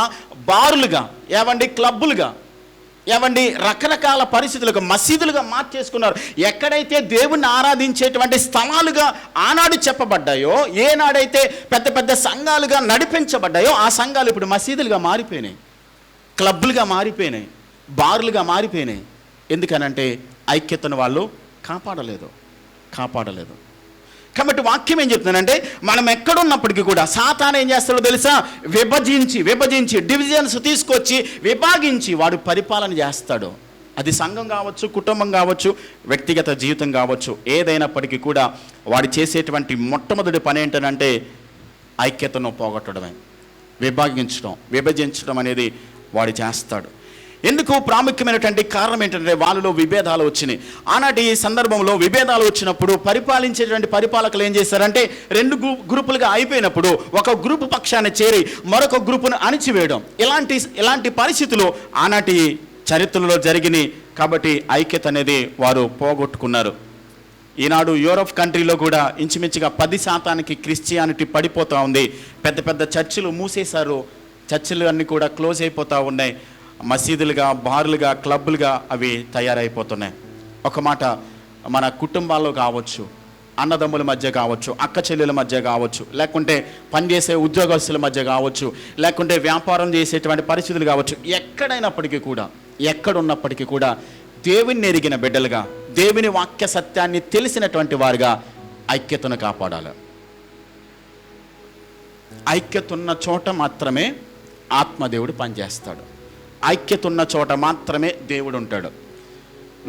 బారులుగా, క్లబ్బులుగా, రకరకాల పరిస్థితులుగా, మసీదులుగా మార్చేసుకున్నారు. ఎక్కడైతే దేవుణ్ణి ఆరాధించేటువంటి స్థలాలుగా ఆనాడు చెప్పబడ్డాయో, ఏనాడైతే పెద్ద సంఘాలుగా నడిపించబడ్డాయో, ఆ సంఘాలు ఇప్పుడు మసీదులుగా మారిపోయినాయి, క్లబ్బులుగా మారిపోయినాయి, బారులుగా మారిపోయినాయి. ఎందుకనంటే ఐక్యతను వాళ్ళు కాపాడలేదు. కాబట్టి వాక్యం ఏం చెప్తుందంటే, మనం ఎక్కడున్నప్పటికీ కూడా సాతాను ఏం చేస్తాడో తెలుసా? విభజించి డివిజన్స్ తీసుకొచ్చి విభాగించి వాడు పరిపాలన చేస్తాడు. అది సంఘం కావచ్చు, కుటుంబం కావచ్చు, వ్యక్తిగత జీవితం కావచ్చు, ఏదైనప్పటికీ కూడా వాడు చేసేటువంటి మొట్టమొదటి పని ఏంటంటే ఐక్యతను పోగొట్టడమే. విభజించడం అనేది వాడు చేస్తాడు. ఎందుకు ప్రాముఖ్యమైనటువంటి కారణం ఏంటంటే వాళ్ళలో విభేదాలు వచ్చినాయి. ఆనాటి సందర్భంలో విభేదాలు వచ్చినప్పుడు పరిపాలించేటువంటి పరిపాలకులు ఏం చేశారంటే, రెండు గ్రూపులుగా అయిపోయినప్పుడు ఒక గ్రూపు పక్షాన్ని చేరి మరొక గ్రూపును అణిచివేయడం, ఇలాంటి పరిస్థితులు ఆనాటి చరిత్రలో జరిగినాయి. కాబట్టి ఐక్యత అనేది వారు పోగొట్టుకున్నారు. ఈనాడు యూరప్ కంట్రీలో కూడా ఇంచుమించుగా 10% క్రిస్టియానిటీ పడిపోతూ ఉంది. పెద్ద చర్చిలు మూసేశారు, చర్చిలు అన్నీ కూడా క్లోజ్ అయిపోతూ ఉన్నాయి. మసీదులుగా, బార్లుగా, క్లబ్బులుగా అవి తయారైపోతున్నాయి. ఒక మాట, మన కుటుంబాల్లో కావచ్చు, అన్నదమ్ముల మధ్య కావచ్చు, అక్క చెల్లెల మధ్య కావచ్చు, లేకుంటే పనిచేసే ఉద్యోగస్తుల మధ్య కావచ్చు, లేకుంటే వ్యాపారం చేసేటువంటి పరిస్థితులు కావచ్చు, ఎక్కడున్నప్పటికీ కూడా దేవుని ఎరిగిన బిడ్డలుగా, దేవుని వాక్య సత్యాన్ని తెలిసినటువంటి వారుగా ఐక్యతను కాపాడాలి. ఐక్యత ఉన్న చోట మాత్రమే ఆత్మదేవుడు పనిచేస్తాడు. ఐక్యత ఉన్న చోట మాత్రమే దేవుడు ఉంటాడు.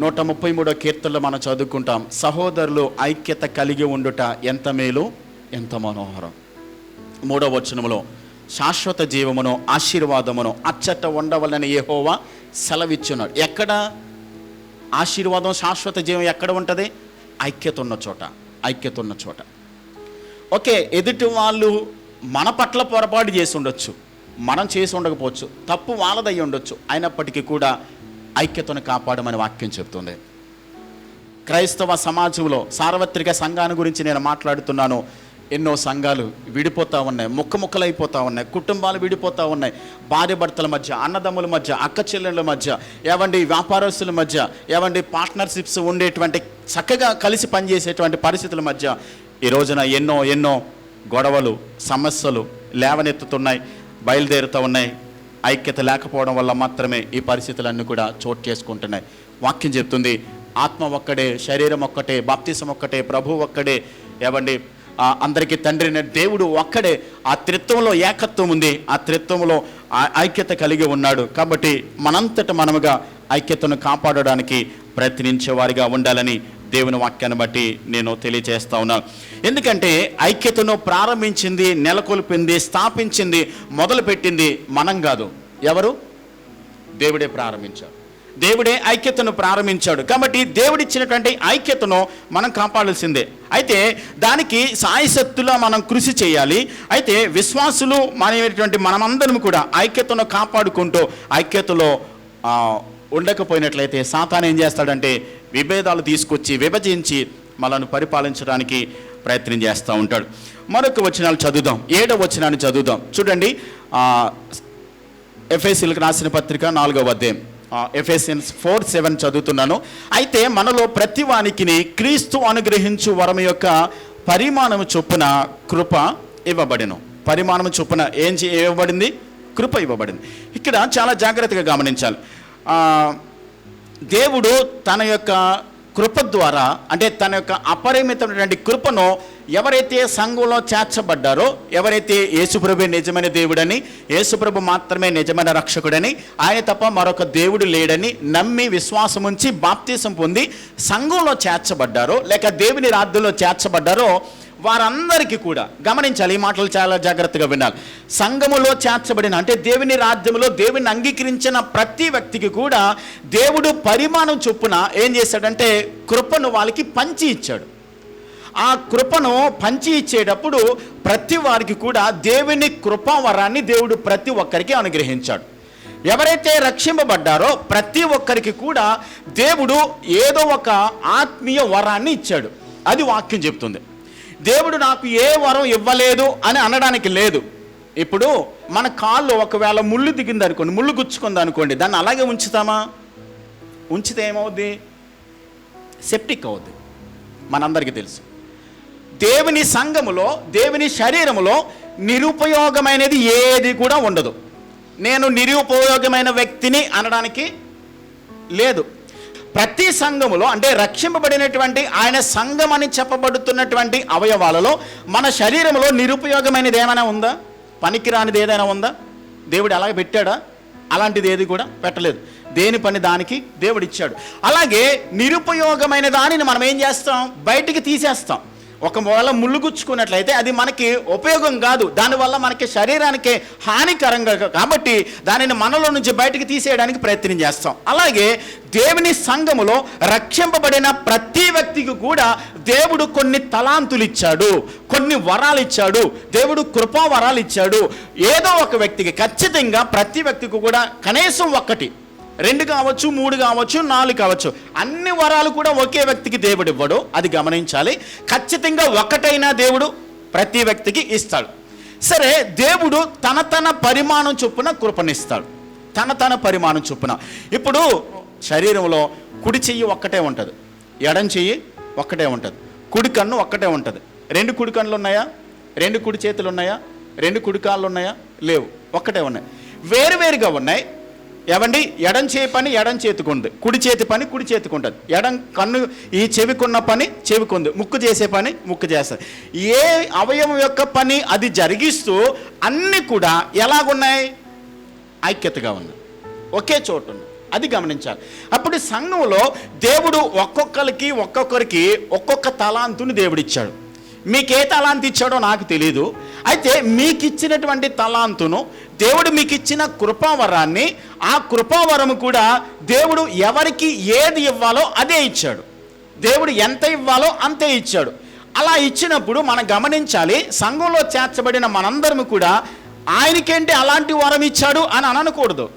133వ కీర్తనలో మనం చదువుకుంటాం, సహోదరులు ఐక్యత కలిగి ఉండుట ఎంత మేలు, ఎంత మనోహరం. 3వ వచనంలో శాశ్వత జీవమును, ఆశీర్వాదమును అచ్చట ఉండవలని యెహోవా సెలవిచ్చున్నాడు. ఎక్కడ ఆశీర్వాదం, శాశ్వత జీవం ఎక్కడ ఉంటుంది? ఐక్యత ఉన్న చోట. ఓకే, ఎదుటి వాళ్ళు మన పట్ల పొరపాటు చేసి ఉండొచ్చు, మనం చేసి ఉండకపోవచ్చు, తప్పు వాళ్ళదయ్యి ఉండొచ్చు, అయినప్పటికీ కూడా ఐక్యతను కాపాడమని వాక్యం చెప్తుంది. క్రైస్తవ సమాజంలో సార్వత్రిక సంఘాన్ని గురించి నేను మాట్లాడుతున్నాను. ఎన్నో సంఘాలు విడిపోతూ ఉన్నాయి, ముక్కలైపోతూ ఉన్నాయి, కుటుంబాలు విడిపోతూ ఉన్నాయి, భార్య భర్తల మధ్య, అన్నదమ్ముల మధ్య, అక్క చెల్లెళ్ళ మధ్య, వ్యాపారస్తుల మధ్య, పార్ట్నర్షిప్స్ ఉండేటువంటి చక్కగా కలిసి పనిచేసేటువంటి పరిస్థితుల మధ్య ఈ రోజున ఎన్నో గొడవలు, సమస్యలు లేవనెత్తుతున్నాయి, బయలుదేరుతూ ఉన్నాయి. ఐక్యత లేకపోవడం వల్ల మాత్రమే ఈ పరిస్థితులన్నీ కూడా చోటు చేసుకుంటున్నాయి. వాక్యం చెప్తుంది, ఆత్మ ఒక్కడే, శరీరం ఒక్కటే, బాప్తిసం ఒక్కటే, ప్రభు ఒక్కడే, అందరికీ తండ్రి దేవుడు ఒక్కడే. ఆ త్రిత్వంలో ఏకత్వం ఉంది, ఆ త్రిత్వంలో ఐక్యత కలిగి ఉన్నాడు. కాబట్టి మనంతట మనముగా ఐక్యతను కాపాడడానికి ప్రయత్నించే వారిగా ఉండాలని దేవుని వాక్యాన్ని బట్టి నేను తెలియజేస్తా ఉన్నాను. ఎందుకంటే ఐక్యతను ప్రారంభించింది, నెలకొల్పింది, స్థాపించింది, మొదలుపెట్టింది మనం కాదు. ఎవరు? దేవుడే ప్రారంభించాడు. దేవుడే ఐక్యతను ప్రారంభించాడు. కాబట్టి దేవుడిచ్చినటువంటి ఐక్యతను మనం కాపాడాల్సిందే. అయితే దానికి సాయశక్తులా మనం కృషి చేయాలి. అయితే విశ్వాసులు మనమందరం కూడా ఐక్యతను కాపాడుకుంటూ ఐక్యతలో ఉండకపోయినట్లయితే సాతాను ఏం చేస్తాడంటే విభేదాలు తీసుకొచ్చి విభజించి మనల్ని పరిపాలించడానికి ప్రయత్నం చేస్తూ ఉంటాడు. మరొక వచనాలు చదువుదాం, 7వ వచనాన్ని చదువుదాం. చూడండి, ఎఫెసీయులకు రాసిన పత్రిక 4వ అధ్యాయం ఎఫెసియన్స్ 4:7 చదువుతున్నాను. అయితే మనలో ప్రతి వానికి క్రీస్తు అనుగ్రహించు వరం యొక్క పరిమాణము చొప్పున కృప ఇవ్వబడిను. పరిమాణము చొప్పున ఇవ్వబడింది? కృప ఇవ్వబడింది. ఇక్కడ చాలా జాగ్రత్తగా గమనించాలి. దేవుడు తన యొక్క కృప ద్వారా, అంటే తన యొక్క అపరిమితమైనటువంటి కృపను ఎవరైతే సంఘంలో చేర్చబడ్డారో, ఎవరైతే యేసుప్రభు నిజమైన దేవుడని, యేసుప్రభు మాత్రమే నిజమైన రక్షకుడని, ఆయన తప్ప మరొక దేవుడు లేడని నమ్మి విశ్వాసం ఉంచి బాప్తీసం పొంది సంఘంలో చేర్చబడ్డారో, లేక దేవుని రాజ్యంలో చేర్చబడ్డారో వారందరికీ కూడా గమనించాలి. ఈ మాటలు చాలా జాగ్రత్తగా వినాలి. సంఘములో చేర్చబడిన, అంటే దేవుని రాజ్యంలో దేవుని అంగీకరించిన ప్రతి వ్యక్తికి కూడా దేవుడు పరిమాణం చొప్పున ఏం చేశాడంటే కృపను వాళ్ళకి పంచి ఇచ్చాడు. ఆ కృపను పంచి ఇచ్చేటప్పుడు ప్రతి వారికి కూడా దేవుని కృపావరాన్ని దేవుడు ప్రతి ఒక్కరికి అనుగ్రహించాడు. ఎవరైతే రక్షింపబడ్డారో ప్రతి ఒక్కరికి కూడా దేవుడు ఏదో ఒక ఆత్మీయ వరాన్ని ఇచ్చాడు. అది వాక్యం చెప్తుంది. దేవుడు నాకు ఏ వరం ఇవ్వలేదు అని అనడానికి లేదు. ఇప్పుడు మన కాళ్ళు ఒకవేళ ముళ్ళు దిగింది అనుకోండి, ముళ్ళు గుచ్చుకుంది అనుకోండి, దాన్ని అలాగే ఉంచుతామా? ఉంచితే ఏమవుద్ది? సెప్టిక్ అవుద్ది. మనందరికీ తెలుసు. దేవుని సంఘములో, దేవుని శరీరములో నిరుపయోగమైనది ఏది కూడా ఉండదు. నేను నిరుపయోగమైన వ్యక్తిని అనడానికి లేదు. ప్రతి సంఘములో, అంటే రక్షింపబడినటువంటి ఆయన సంఘం అని చెప్పబడుతున్నటువంటి అవయవాలలో మన శరీరంలో నిరుపయోగమైనది ఏమైనా ఉందా? పనికిరానిది ఏదైనా ఉందా? దేవుడు అలాగే పెట్టాడా? అలాంటిది ఏది కూడా పెట్టలేదు. దేని పని దానికి దేవుడు ఇచ్చాడు. అలాగే నిరుపయోగమైన దానిని మనం ఏం చేస్తాం? బయటికి తీసేస్తాం. ఒకవేళ ముళ్ళు గుచ్చుకున్నట్లయితే అది మనకి ఉపయోగం కాదు, దానివల్ల మనకి శరీరానికి హానికరంగా, కాబట్టి దానిని మనలో నుంచి బయటికి తీసేయడానికి ప్రయత్నం చేస్తాం. అలాగే దేవుని సంఘములో రక్షింపబడిన ప్రతి వ్యక్తికి కూడా దేవుడు కొన్ని తలాంతులు ఇచ్చాడు, కొన్ని వరాలు ఇచ్చాడు, దేవుడు కృపా వరాలు ఇచ్చాడు. ఏదో ఒక వ్యక్తికి ఖచ్చితంగా ప్రతి వ్యక్తికి కూడా కనీసం 1, 2 కావచ్చు, 3 కావచ్చు, 4 కావచ్చు, అన్ని వరాలు కూడా ఒకే వ్యక్తికి దేవుడు ఇవ్వడు. అది గమనించాలి. ఖచ్చితంగా ఒకటైనా దేవుడు ప్రతి వ్యక్తికి ఇస్తాడు. సరే, దేవుడు తన పరిమాణం చొప్పున కృపనిస్తాడు. తన పరిమాణం చొప్పున. ఇప్పుడు శరీరంలో కుడి చెయ్యి ఒక్కటే ఉంటుంది, ఎడం చెయ్యి ఒక్కటే ఉంటుంది, కుడి కన్ను ఒక్కటే ఉంటుంది. 2 కుడి కన్నులు ఉన్నాయా? 2 కుడి చేతులు ఉన్నాయా? 2 కుడి కాళ్ళు ఉన్నాయా? లేవు, ఒక్కటే ఉన్నాయి. వేరువేరుగా ఉన్నాయి. ఏవండి? ఎడం చేయి పని ఎడం చేతికుంది, కుడి చేతి పని కుడి చేతికుంటుంది, ఎడం కన్ను ఈ చెవికున్న పని చెవికుంది, ముక్కు చేసే పని ముక్కు చేస్తుంది. ఏ అవయవం యొక్క పని అది జరిగిస్తూ అన్నీ కూడా ఎలాగున్నాయి? ఐక్యతగా ఉన్నాయి, ఒకే చోటు ఉన్నాయి. అది గమనించాలి. అప్పుడు సంఘంలో దేవుడు ఒక్కొక్కరికి ఒక్కొక్క తలాంతుని దేవుడిచ్చాడు. మీకే తలాంతి ఇచ్చాడో నాకు తెలీదు. అయితే మీకు ఇచ్చినటువంటి తలాంతును, దేవుడు మీకు ఇచ్చిన కృపావరాన్ని, ఆ కృపావరము కూడా దేవుడు ఎవరికి ఏది ఇవ్వాలో అదే ఇచ్చాడు. దేవుడు ఎంత ఇవ్వాలో అంతే ఇచ్చాడు. అలా ఇచ్చినప్పుడు మనం గమనించాలి, సంఘంలో చేర్చబడిన మనందరము కూడా ఆయనకేంటి అలాంటి వరం ఇచ్చాడు అని అనకూడదు,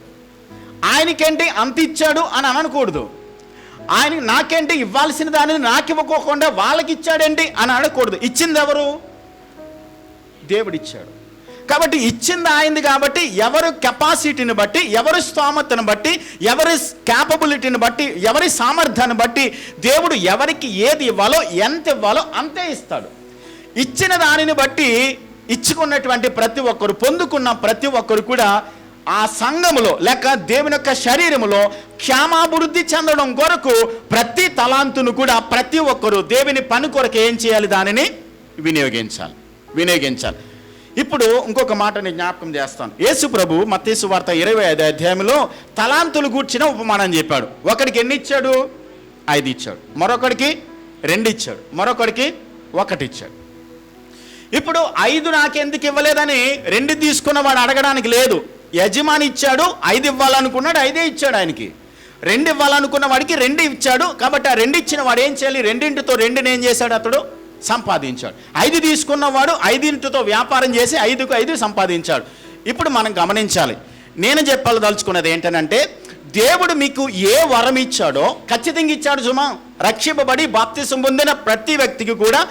ఆయనకేంటి అంత ఇచ్చాడు అని అనకూడదు, ఆయన నాకేంటి ఇవ్వాల్సిన దానిని నాకు ఇవ్వకోకుండా వాళ్ళకి ఇచ్చాడేంటి అని అనకూడదు. ఇచ్చింది ఎవరు? దేవుడు ఇచ్చాడు. కాబట్టి ఇచ్చింది ఆయనది. కాబట్టి ఎవరు కెపాసిటీని బట్టి, ఎవరి స్తోమతను బట్టి, ఎవరి క్యాపబిలిటీని బట్టి, ఎవరి సామర్థ్యాన్ని బట్టి దేవుడు ఎవరికి ఏది ఇవ్వాలో, ఎంత ఇవ్వాలో అంతే ఇస్తాడు. ఇచ్చిన దానిని బట్టి ఇచ్చుకున్నటువంటి ప్రతి ఒక్కరు, పొందుకున్న ప్రతి ఒక్కరు కూడా ఆ సంఘములో లేక దేవుని యొక్క శరీరములో క్షేమాభివృద్ధి చెందడం కొరకు ప్రతి తలాంతును కూడా ప్రతి ఒక్కరు దేవుని పని కొరకు ఏం చేయాలి? దానిని వినియోగించాలి. ఇప్పుడు ఇంకొక మాట నేను జ్ఞాపకం చేస్తాను. యేసు ప్రభు మత్తయి సువార్త 25వ అధ్యాయంలో తలాంతులు గూర్చిన ఉపమానం చెప్పాడు. ఒకడికి ఎన్ని ఇచ్చాడు? 5 ఇచ్చాడు. మరొకడికి 2 ఇచ్చాడు. మరొకడికి 1 ఇచ్చాడు. ఇప్పుడు 5 నాకెందుకు ఇవ్వలేదని 2 తీసుకున్నవాడు అడగడానికి లేదు. యజమాని ఇచ్చాడు, 5 ఇవ్వాలనుకున్నాడు, 5 ఇచ్చాడు. ఆయనకి 2 ఇవ్వాలనుకున్న వాడికి 2 ఇచ్చాడు. కాబట్టి ఆ 2 ఇచ్చిన వాడు ఏం చేయాలి? 2తో 2ని ఏం చేశాడు? అతడు సంపాదించాడు. 5 తీసుకున్నవాడు 5తో వ్యాపారం చేసి 5కు 5 సంపాదించాడు. ఇప్పుడు మనం గమనించాలి. నేను చెప్పదలుచుకున్నది ఏంటనంటే, దేవుడు మీకు ఏ వరం ఇచ్చాడో ఖచ్చితంగా ఇచ్చాడు. సుమా, రక్షింపబడి బాప్తిసం పొందిన ప్రతి వ్యక్తికి కూడా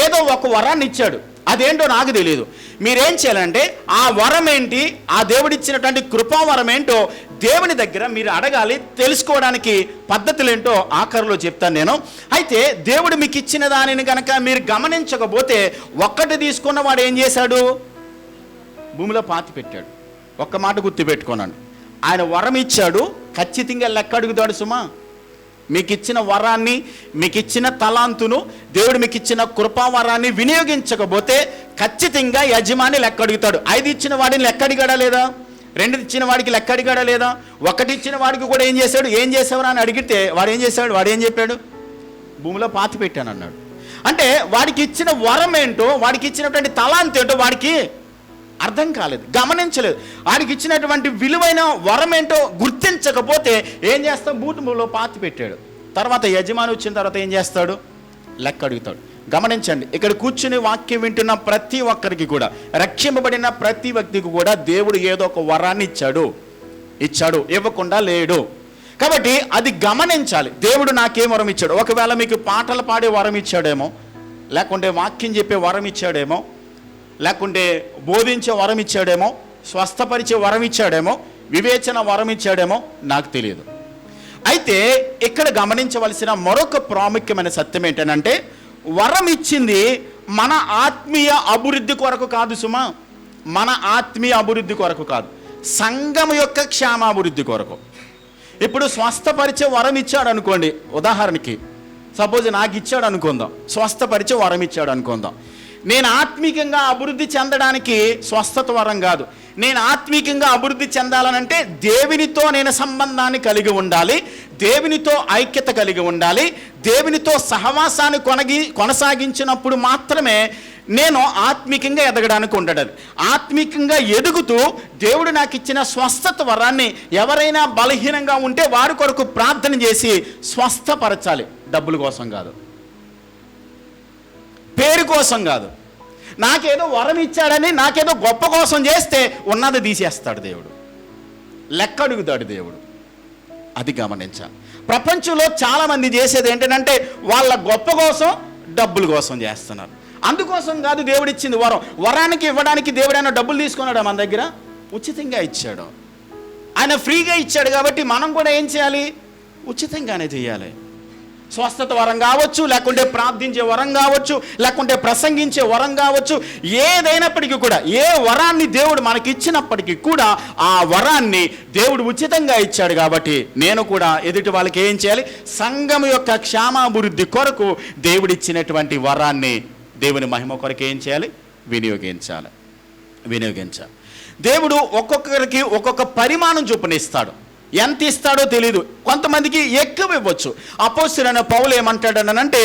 ఏదో ఒక వరాన్ని ఇచ్చాడు. అదేంటో నాకు తెలియదు. మీరేం చేయాలంటే ఆ వరం ఏంటి, ఆ దేవుడిచ్చినటువంటి కృపావరం ఏంటో దేవుని దగ్గర మీరు అడగాలి. తెలుసుకోవడానికి పద్ధతులు ఏంటో ఆఖరిలో చెప్తాను నేను. అయితే దేవుడు మీకు ఇచ్చిన దానిని కనుక మీరు గమనించకపోతే, ఒక్కటి తీసుకున్న వాడు ఏం చేశాడు? భూమిలో పాతి పెట్టాడు. ఒక్క మాట గుర్తుపెట్టుకోనండి, ఆయన వరం ఇచ్చాడు, ఖచ్చితంగా లెక్క అడుగుతాడు సుమా. మీకు ఇచ్చిన వరాన్ని, మీకు ఇచ్చిన తలాంతును, దేవుడు మీకు ఇచ్చిన కృపావరాన్ని వినియోగించకపోతే ఖచ్చితంగా యజమాని లెక్క అడుగుతాడు. 5 ఇచ్చిన వాడిని లెక్క అడిగాడా లేదా? 2 ఇచ్చిన వాడికి లెక్క అడిగాడా లేదా? 1 ఇచ్చిన వాడికి కూడా ఏం చేశాడు? ఏం చేసావురా అని అడిగితే వాడు ఏం చేశాడు? వాడు ఏం చెప్పాడు? భూమిలో పాతి పెట్టాను అన్నాడు. అంటే వాడికి ఇచ్చిన వరం ఏంటో, వాడికి ఇచ్చినటువంటి తలాంతు ఏంటో వాడికి అర్థం కాలేదు, గమనించలేదు. వాడికి ఇచ్చినటువంటి విలువైన వరం ఏంటో గుర్తించకపోతే ఏం చేస్తాడు? భూమిలో పాతి పెట్టాడు. తర్వాత యజమాని వచ్చిన తర్వాత ఏం చేస్తాడు? లెక్క అడుగుతాడు. గమనించండి, ఇక్కడ కూర్చుని వాక్యం వింటున్న ప్రతి ఒక్కరికి కూడా, రక్షింపబడిన ప్రతి వ్యక్తికి కూడా దేవుడు ఏదో ఒక వరాన్ని ఇచ్చాడు, ఇవ్వకుండా లేడు. కాబట్టి అది గమనించాలి. దేవుడు నాకేం వరం ఇచ్చాడు? ఒకవేళ మీకు పాటలు పాడే వరం ఇచ్చాడేమో, లేకుంటే వాక్యం చెప్పే వరం ఇచ్చాడేమో, లేకుంటే బోధించే వరం ఇచ్చాడేమో, స్వస్థపరిచే వరం ఇచ్చాడేమో, వివేచన వరం ఇచ్చాడేమో, నాకు తెలియదు. అయితే ఇక్కడ గమనించవలసిన మరొక ప్రాముఖ్యమైన సత్యం ఏంటంటే, వరం ఇచ్చింది మన ఆత్మీయ అభివృద్ధి కొరకు కాదు సుమా. మన ఆత్మీయ అభివృద్ధి కొరకు కాదు, సంఘం యొక్క క్షేమాభివృద్ధి కొరకు. ఇప్పుడు స్వస్థపరిచే వరం ఇచ్చాడు అనుకోండి, ఉదాహరణకి సపోజ్ నాకు ఇచ్చాడు అనుకుందాం, స్వస్థపరిచే వరం ఇచ్చాడు అనుకుందాం. నేను ఆత్మీకంగా అభివృద్ధి చెందడానికి స్వస్థత వరం కాదు. నేను ఆత్మీకంగా అభివృద్ధి చెందాలనంటే దేవునితో నేను సంబంధాన్ని కలిగి ఉండాలి, దేవునితో ఐక్యత కలిగి ఉండాలి, దేవునితో సహవాసాన్ని కొనసాగించినప్పుడు మాత్రమే నేను ఆత్మీకంగా ఎదగడానికి ఉండదు. ఆత్మీకంగా ఎదుగుతూ దేవుడు నాకు ఇచ్చిన స్వస్థత వరాన్ని ఎవరైనా బలహీనంగా ఉంటే వారి కొరకు ప్రార్థన చేసి స్వస్థపరచాలి. డబ్బుల కోసం కాదు, పేరు కోసం కాదు. నాకేదో వరం ఇచ్చాడని నాకేదో గొప్ప కోసం చేస్తే ఉన్నది తీసేస్తాడు దేవుడు, లెక్క అడుగుతాడు దేవుడు. అది గమనించాలి. ప్రపంచంలో చాలామంది చేసేది ఏంటంటే వాళ్ళ గొప్ప కోసం, డబ్బుల కోసం చేస్తున్నారు. అందుకోసం కాదు దేవుడు ఇచ్చింది వరం. వరానికి ఇవ్వడానికి దేవుడు ఆయన డబ్బులు తీసుకున్నాడు మన దగ్గర? ఉచితంగా ఇచ్చాడు. ఆయన ఫ్రీగా ఇచ్చాడు కాబట్టి మనం కూడా ఏం చేయాలి? ఉచితంగానే చేయాలి. స్వస్థత వరం కావచ్చు, లేకుంటే ప్రార్థించే వరం కావచ్చు, లేకుంటే ప్రసంగించే వరం కావచ్చు, ఏదైనప్పటికీ కూడా, ఏ వరాన్ని దేవుడు మనకి ఇచ్చినప్పటికీ కూడా ఆ వరాన్ని దేవుడు ఉచితంగా ఇచ్చాడు. కాబట్టి నేను కూడా ఎదుటి వాళ్ళకి ఏం చేయాలి? సంఘం యొక్క క్షేమాభివృద్ధి కొరకు దేవుడిచ్చినటువంటి వరాన్ని దేవుని మహిమ కొరకు ఏం చేయాలి? వినియోగించాలి. దేవుడు ఒక్కొక్కరికి ఒక్కొక్క పరిమాణం చొప్పున ఇస్తాడు. ఎంత ఇస్తాడో తెలీదు, కొంతమందికి ఎక్కువ ఇవ్వచ్చు. అపోస్తలుడైన పౌలు ఏమంటాడనంటే,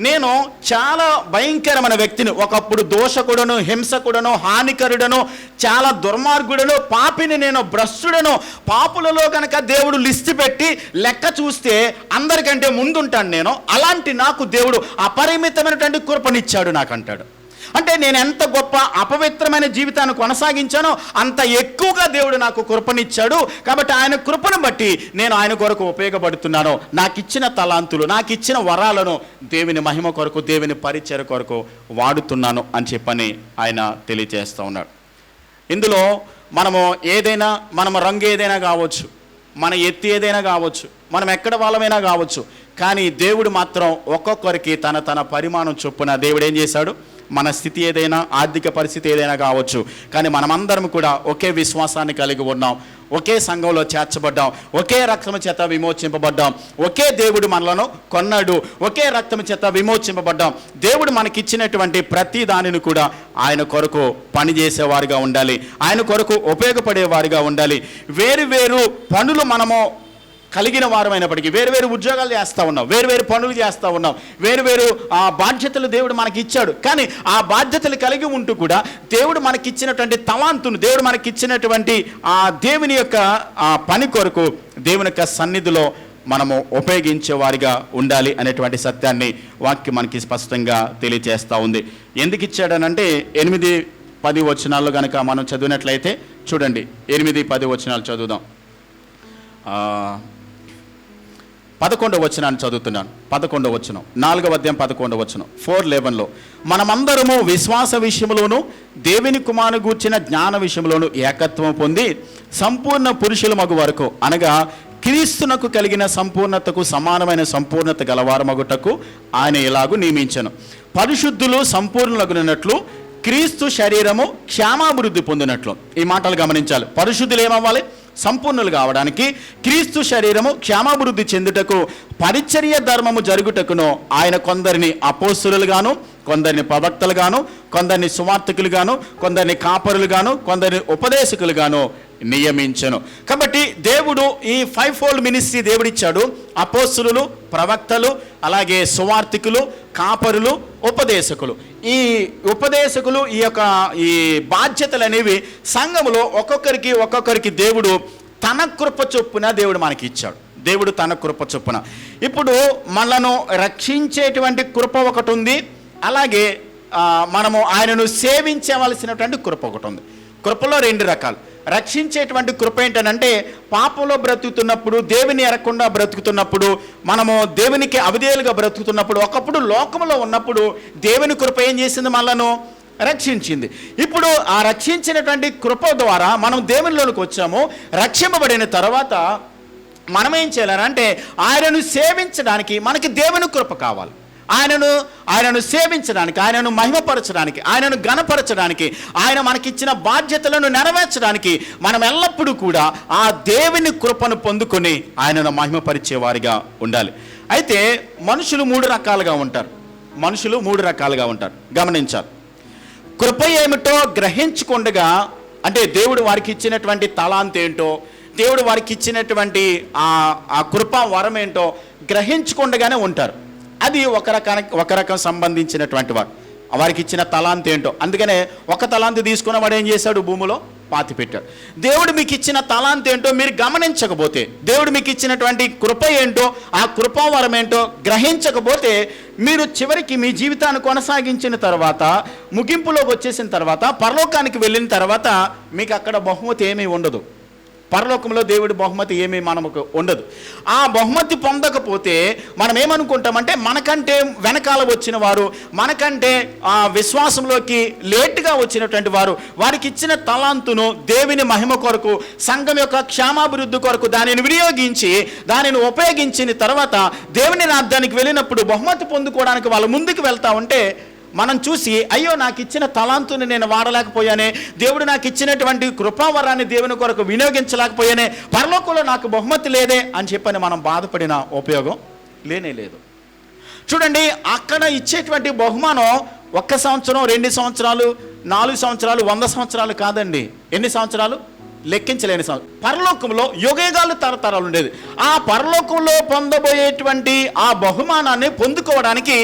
నేను చాలా భయంకరమైన వ్యక్తిని, ఒకప్పుడు దోషకుడను, హింసకుడను, హానికరుడను, చాలా దుర్మార్గుడను, పాపిని, నేను భ్రష్టుడను. పాపులలో కనుక దేవుడు లిస్టు పెట్టి లెక్క చూస్తే అందరికంటే ముందుంటాను నేను. అలాంటి నాకు దేవుడు అపరిమితమైనటువంటి కృపనిచ్చాడు నాకంటాడు. అంటే నేను ఎంత గొప్ప అపవిత్రమైన జీవితాన్ని కొనసాగించానో అంత ఎక్కువగా దేవుడు నాకు కృపనిచ్చాడు. కాబట్టి ఆయన కృపను బట్టి నేను ఆయన కొరకు ఉపయోగపడుతున్నాను. నాకు ఇచ్చిన తలాంతులు, నాకు ఇచ్చిన వరాలను దేవుని మహిమ కొరకు, దేవుని పరిచర్య కొరకు వాడుతున్నాను అని చెప్పని ఆయన తెలియజేస్తూ ఉన్నాడు. ఇందులో మనం రంగు ఏదైనా కావచ్చు, మన ఎత్తి ఏదైనా కావచ్చు, మనం ఎక్కడ వాళ్ళమైనా కావచ్చు, కానీ దేవుడు మాత్రం ఒక్కొక్కరికి తన పరిమాణం చొప్పున దేవుడు ఏం చేశాడు? మన స్థితి ఏదైనా, ఆర్థిక పరిస్థితి ఏదైనా కావచ్చు, కానీ మనమందరం కూడా ఒకే విశ్వాసాన్ని కలిగి ఉన్నాం, ఒకే సంఘంలో చేర్చబడ్డాం, ఒకే రక్తము చేత విమోచింపబడ్డాం, ఒకే దేవుడు మనలను కొన్నాడు, ఒకే రక్తము చేత విమోచింపబడ్డాం. దేవుడు మనకిచ్చినటువంటి ప్రతి దానిని కూడా ఆయన కొరకు పనిచేసేవారుగా ఉండాలి, ఆయన కొరకు ఉపయోగపడేవారుగా ఉండాలి. వేరు పనులు మనము కలిగిన వారమైనప్పటికీ వేరు ఉద్యోగాలు చేస్తూ ఉన్నాం, వేరు పనులు చేస్తూ ఉన్నాం, వేరు బాధ్యతలు దేవుడు మనకి ఇచ్చాడు. కానీ ఆ బాధ్యతలు కలిగి ఉంటూ కూడా దేవుడు మనకిచ్చినటువంటి తలాంతును, దేవుడు మనకిచ్చినటువంటి ఆ దేవుని యొక్క పని కొరకు దేవుని యొక్క సన్నిధిలో మనము ఉపయోగించే వారిగా ఉండాలి అనేటువంటి సత్యాన్ని వాక్యం మనకి స్పష్టంగా తెలియజేస్తూ ఉంది. ఎందుకు ఇచ్చాడనంటే 8-10 వచనాల్లో కనుక మనం చదివినట్లయితే చూడండి, 8-10 వచనాలు చదువుదాం. 11వ వచనాన్ని చదువుతున్నాను. 11వ వచనం, 4వ అధ్యాయం 11వ వచనం, 4:11లో మనమందరము విశ్వాస విషయంలోను దేవుని కుమారుని గూర్చిన జ్ఞాన విషయంలోను ఏకత్వం పొంది సంపూర్ణ పురుషుల మగు వరకు, అనగా క్రీస్తునకు కలిగిన సంపూర్ణతకు సమానమైన సంపూర్ణత గలవారమగుటకు ఆయన ఇలాగూ నియమించను. పరిశుద్ధులు సంపూర్ణులగునట్లు క్రీస్తు శరీరము క్షేమాభివృద్ధి పొందినట్లు. ఈ మాటలు గమనించాలి. పరిశుద్ధులు ఏమవ్వాలి? సంపూర్ణులు కావడానికి క్రీస్తు శరీరము క్షేమాభివృద్ధి చెందుటకు పరిచర్య ధర్మము జరుగుటకును ఆయన కొందరిని అపోస్తులుగాను, కొందరిని ప్రవక్తలుగాను, కొందరిని సువార్తికులుగాను, కొందరిని కాపరులుగాను, కొందరిని ఉపదేశకులుగాను నియమించను. కాబట్టి దేవుడు ఈ 5-fold మినిస్ట్రీ దేవుడిచ్చాడు. అపోస్తులు, ప్రవక్తలు, అలాగే సువార్తికులు, కాపరులు, ఉపదేశకులు. ఈ ఉపదేశకులు ఈ బాధ్యతలు అనేవి సంఘములో ఒక్కొక్కరికి దేవుడు తన కృప చొప్పున దేవుడు మనకి ఇచ్చాడు. దేవుడు తన కృప చొప్పున. ఇప్పుడు మనను రక్షించేటువంటి కృప ఒకటి ఉంది, అలాగే మనము ఆయనను సేవించవలసినటువంటి కృప ఒకటి ఉంది. కృపలో 2 రకాలు. రక్షించేటువంటి కృప ఏంటనంటే, పాపంలో బ్రతుకుతున్నప్పుడు, దేవుని ఎరగకుండా బ్రతుకుతున్నప్పుడు, మనము దేవునికి అవిధేయులుగా బ్రతుకుతున్నప్పుడు, ఒకప్పుడు లోకంలో ఉన్నప్పుడు దేవుని కృప ఏం చేసింది? మనలను రక్షించింది. ఇప్పుడు ఆ రక్షించినటువంటి కృప ద్వారా మనం దేవునిలోనికి వచ్చాము. రక్షింపబడిన తర్వాత మనం ఏం చేయాలంటే, ఆయనను సేవించడానికి మనకి దేవుని కృప కావాలి. ఆయనను సేవించడానికి, ఆయనను మహిమపరచడానికి, ఆయనను ఘనపరచడానికి, ఆయన మనకిచ్చిన బాధ్యతలను నెరవేర్చడానికి మనం ఎల్లప్పుడూ కూడా ఆ దేవుని కృపను పొందుకొని ఆయనను మహిమపరిచేవారిగా ఉండాలి. అయితే మనుషులు 3 రకాలుగా ఉంటారు. గమనించాలి. కృప ఏమిటో గ్రహించకుండగా, అంటే దేవుడు వారికి ఇచ్చినటువంటి తలాంత్ ఏంటో, దేవుడు వారికి ఇచ్చినటువంటి ఆ కృపా వరం ఏంటో గ్రహించకుండగానే ఉంటారు. అది ఒక రకం సంబంధించినటువంటి వారికి ఇచ్చిన తలాంత్ ఏంటో. అందుకనే ఒక తలాంత్ తీసుకున్న వాడు ఏం చేశాడు? భూమిలో పాతి పెట్టాడు. దేవుడు మీకు ఇచ్చిన తలాంత్ ఏంటో మీరు గమనించకపోతే, దేవుడు మీకు ఇచ్చినటువంటి కృప ఏంటో, ఆ కృపావరం ఏంటో గ్రహించకపోతే, మీరు చివరికి మీ జీవితాన్ని కొనసాగించిన తర్వాత, ముగింపులోకి వచ్చేసిన తర్వాత, పరలోకానికి వెళ్ళిన తర్వాత మీకు అక్కడ బహుమతి ఏమీ ఉండదు. పరలోకంలో దేవుడి బహుమతి ఏమీ మనకు ఉండదు. ఆ బహుమతి పొందకపోతే మనం ఏమనుకుంటామంటే, మనకంటే వెనకాల వచ్చిన వారు, మనకంటే విశ్వాసంలోకి లేటుగా వచ్చినటువంటి వారు, వారికి ఇచ్చిన తలాంతును దేవుని మహిమ కొరకు, సంఘం యొక్క క్షేమాభివృద్ధి కొరకు దానిని వినియోగించి, దానిని ఉపయోగించిన తర్వాత దేవుని రాజ్యానికి వెళ్ళినప్పుడు బహుమతి పొందుకోవడానికి వాళ్ళు ముందుకు వెళ్తా ఉంటే, మనం చూసి, అయ్యో నాకు ఇచ్చిన తలాంతుని నేను వాడలేకపోయానే, దేవుడు నాకు ఇచ్చినటువంటి కృపావరాన్ని దేవుని కొరకు వినియోగించలేకపోయానే, పరలోకంలో నాకు బహుమతి లేదే అని చెప్పని మనం బాధపడిన ఉపయోగం లేదు. చూడండి, అక్కడ ఇచ్చేటువంటి బహుమానం 1 సంవత్సరం, 2 సంవత్సరాలు, 4 సంవత్సరాలు, 100 సంవత్సరాలు కాదండి. ఎన్ని సంవత్సరాలు? లెక్కించలేని సంవత్సరం. పరలోకంలో యుగయుగాలు తరతరాలు ఉండేది. ఆ పరలోకంలో పొందబోయేటువంటి ఆ బహుమానాన్ని పొందుకోవడానికి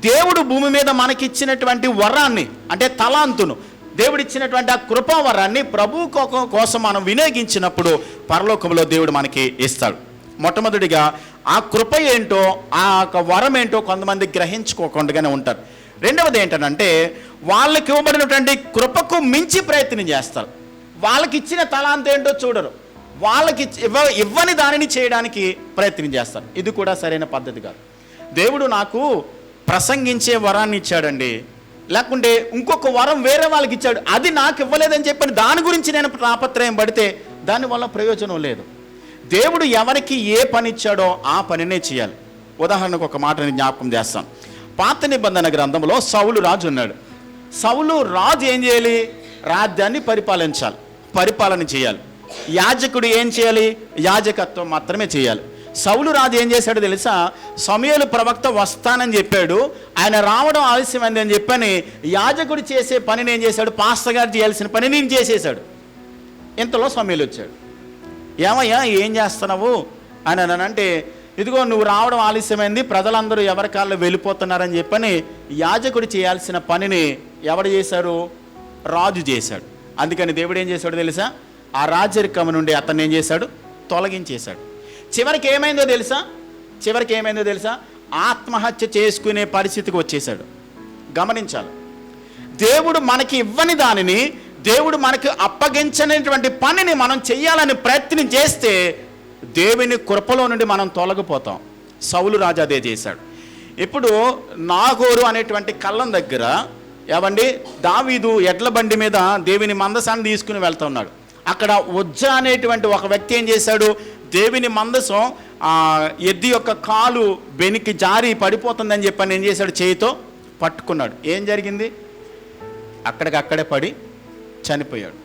దేవుడు భూమి మీద మనకిచ్చినటువంటి వరాన్ని, అంటే తలాంతును, దేవుడిచ్చినటువంటి ఆ కృపావరాన్ని ప్రభు కోసం మనం వినియోగించినప్పుడు పరలోకంలో దేవుడు మనకి ఇస్తాడు. మొట్టమొదటిగా ఆ కృప ఏంటో, ఆ వరం ఏంటో కొంతమంది గ్రహించుకోకుండానే ఉంటారు. రెండవది ఏంటంటే, వాళ్ళకి ఇవ్వబడినటువంటి కృపకు మించి ప్రయత్నం చేస్తారు. వాళ్ళకి ఇచ్చిన తలాంత ఏంటో చూడరు, వాళ్ళకి ఇవ్వని దానిని చేయడానికి ప్రయత్నం చేస్తారు. ఇది కూడా సరైన పద్ధతి కాదు. దేవుడు నాకు ప్రసంగించే వరాన్ని ఇచ్చాడండి, లేకుంటే ఇంకొక వరం వేరే వాళ్ళకి ఇచ్చాడు, అది నాకు ఇవ్వలేదని చెప్పని దాని గురించి నేను తాపత్రయం పడితే దానివల్ల ప్రయోజనం లేదు. దేవుడు ఎవరికి ఏ పని ఇచ్చాడో ఆ పనినే చేయాలి. ఉదాహరణకు ఒక మాటని జ్ఞాపకం చేస్తాను. పాత నిబంధన గ్రంథంలో సౌలు రాజు ఉన్నాడు. సౌలు రాజు ఏం చేయాలి? రాజ్యాన్ని పరిపాలన చేయాలి. యాజకుడు ఏం చేయాలి? యాజకత్వం మాత్రమే చేయాలి. సౌలు రాజు ఏం చేశాడో తెలుసా? సమూయేలు ప్రవక్త వస్తానని చెప్పాడు, ఆయన రావడం ఆలస్యమైంది అని చెప్పని యాజకుడు చేసే పనిని ఏం చేశాడు? పాస్టర్ గారు చేయాల్సిన పని నేను చేసేసాడు. ఇంతలో సమూయేలు వచ్చాడు. ఏమయ్యా ఏం చేస్తున్నావు అని అంటే, ఇదిగో నువ్వు రావడం ఆలస్యమైంది, ప్రజలందరూ ఎవరి కాళ్ళు వెళ్ళిపోతున్నారని చెప్పని యాజకుడు చేయాల్సిన పనిని ఎవడు చేశారు? రాజు చేశాడు. అందుకని దేవుడు ఏం చేశాడు తెలుసా? ఆ రాజరికం నుండి అతన్ని ఏం చేశాడు? తొలగించేశాడు. చివరికి ఏమైందో తెలుసా? ఆత్మహత్య చేసుకునే పరిస్థితికి వచ్చేసాడు. గమనించాలి, దేవుడు మనకి ఇవ్వని దానిని, దేవుడు మనకి అప్పగించనటువంటి పనిని మనం చెయ్యాలని ప్రయత్నం చేస్తే దేవుని కృపలో నుండి మనం తొలగిపోతాం. సౌలు రాజు అదే చేశాడు. ఇప్పుడు నాగోరు అనేటువంటి కళ్ళం దగ్గర ఏమండి దావీదు ఎడ్ల బండి మీద దేవుని మందసాన్ని తీసుకుని వెళ్తా ఉన్నాడు. అక్కడ ఉజ్జ అనేటువంటి ఒక వ్యక్తి ఏం చేశాడు, దేవుని మందసం ఎద్దు యొక్క కాలు వెనికి జారి పడిపోతుందని చెప్పని ఏం చేశాడు, చేయితో పట్టుకున్నాడు. ఏం జరిగింది, అక్కడికక్కడే పడి చనిపోయాడు.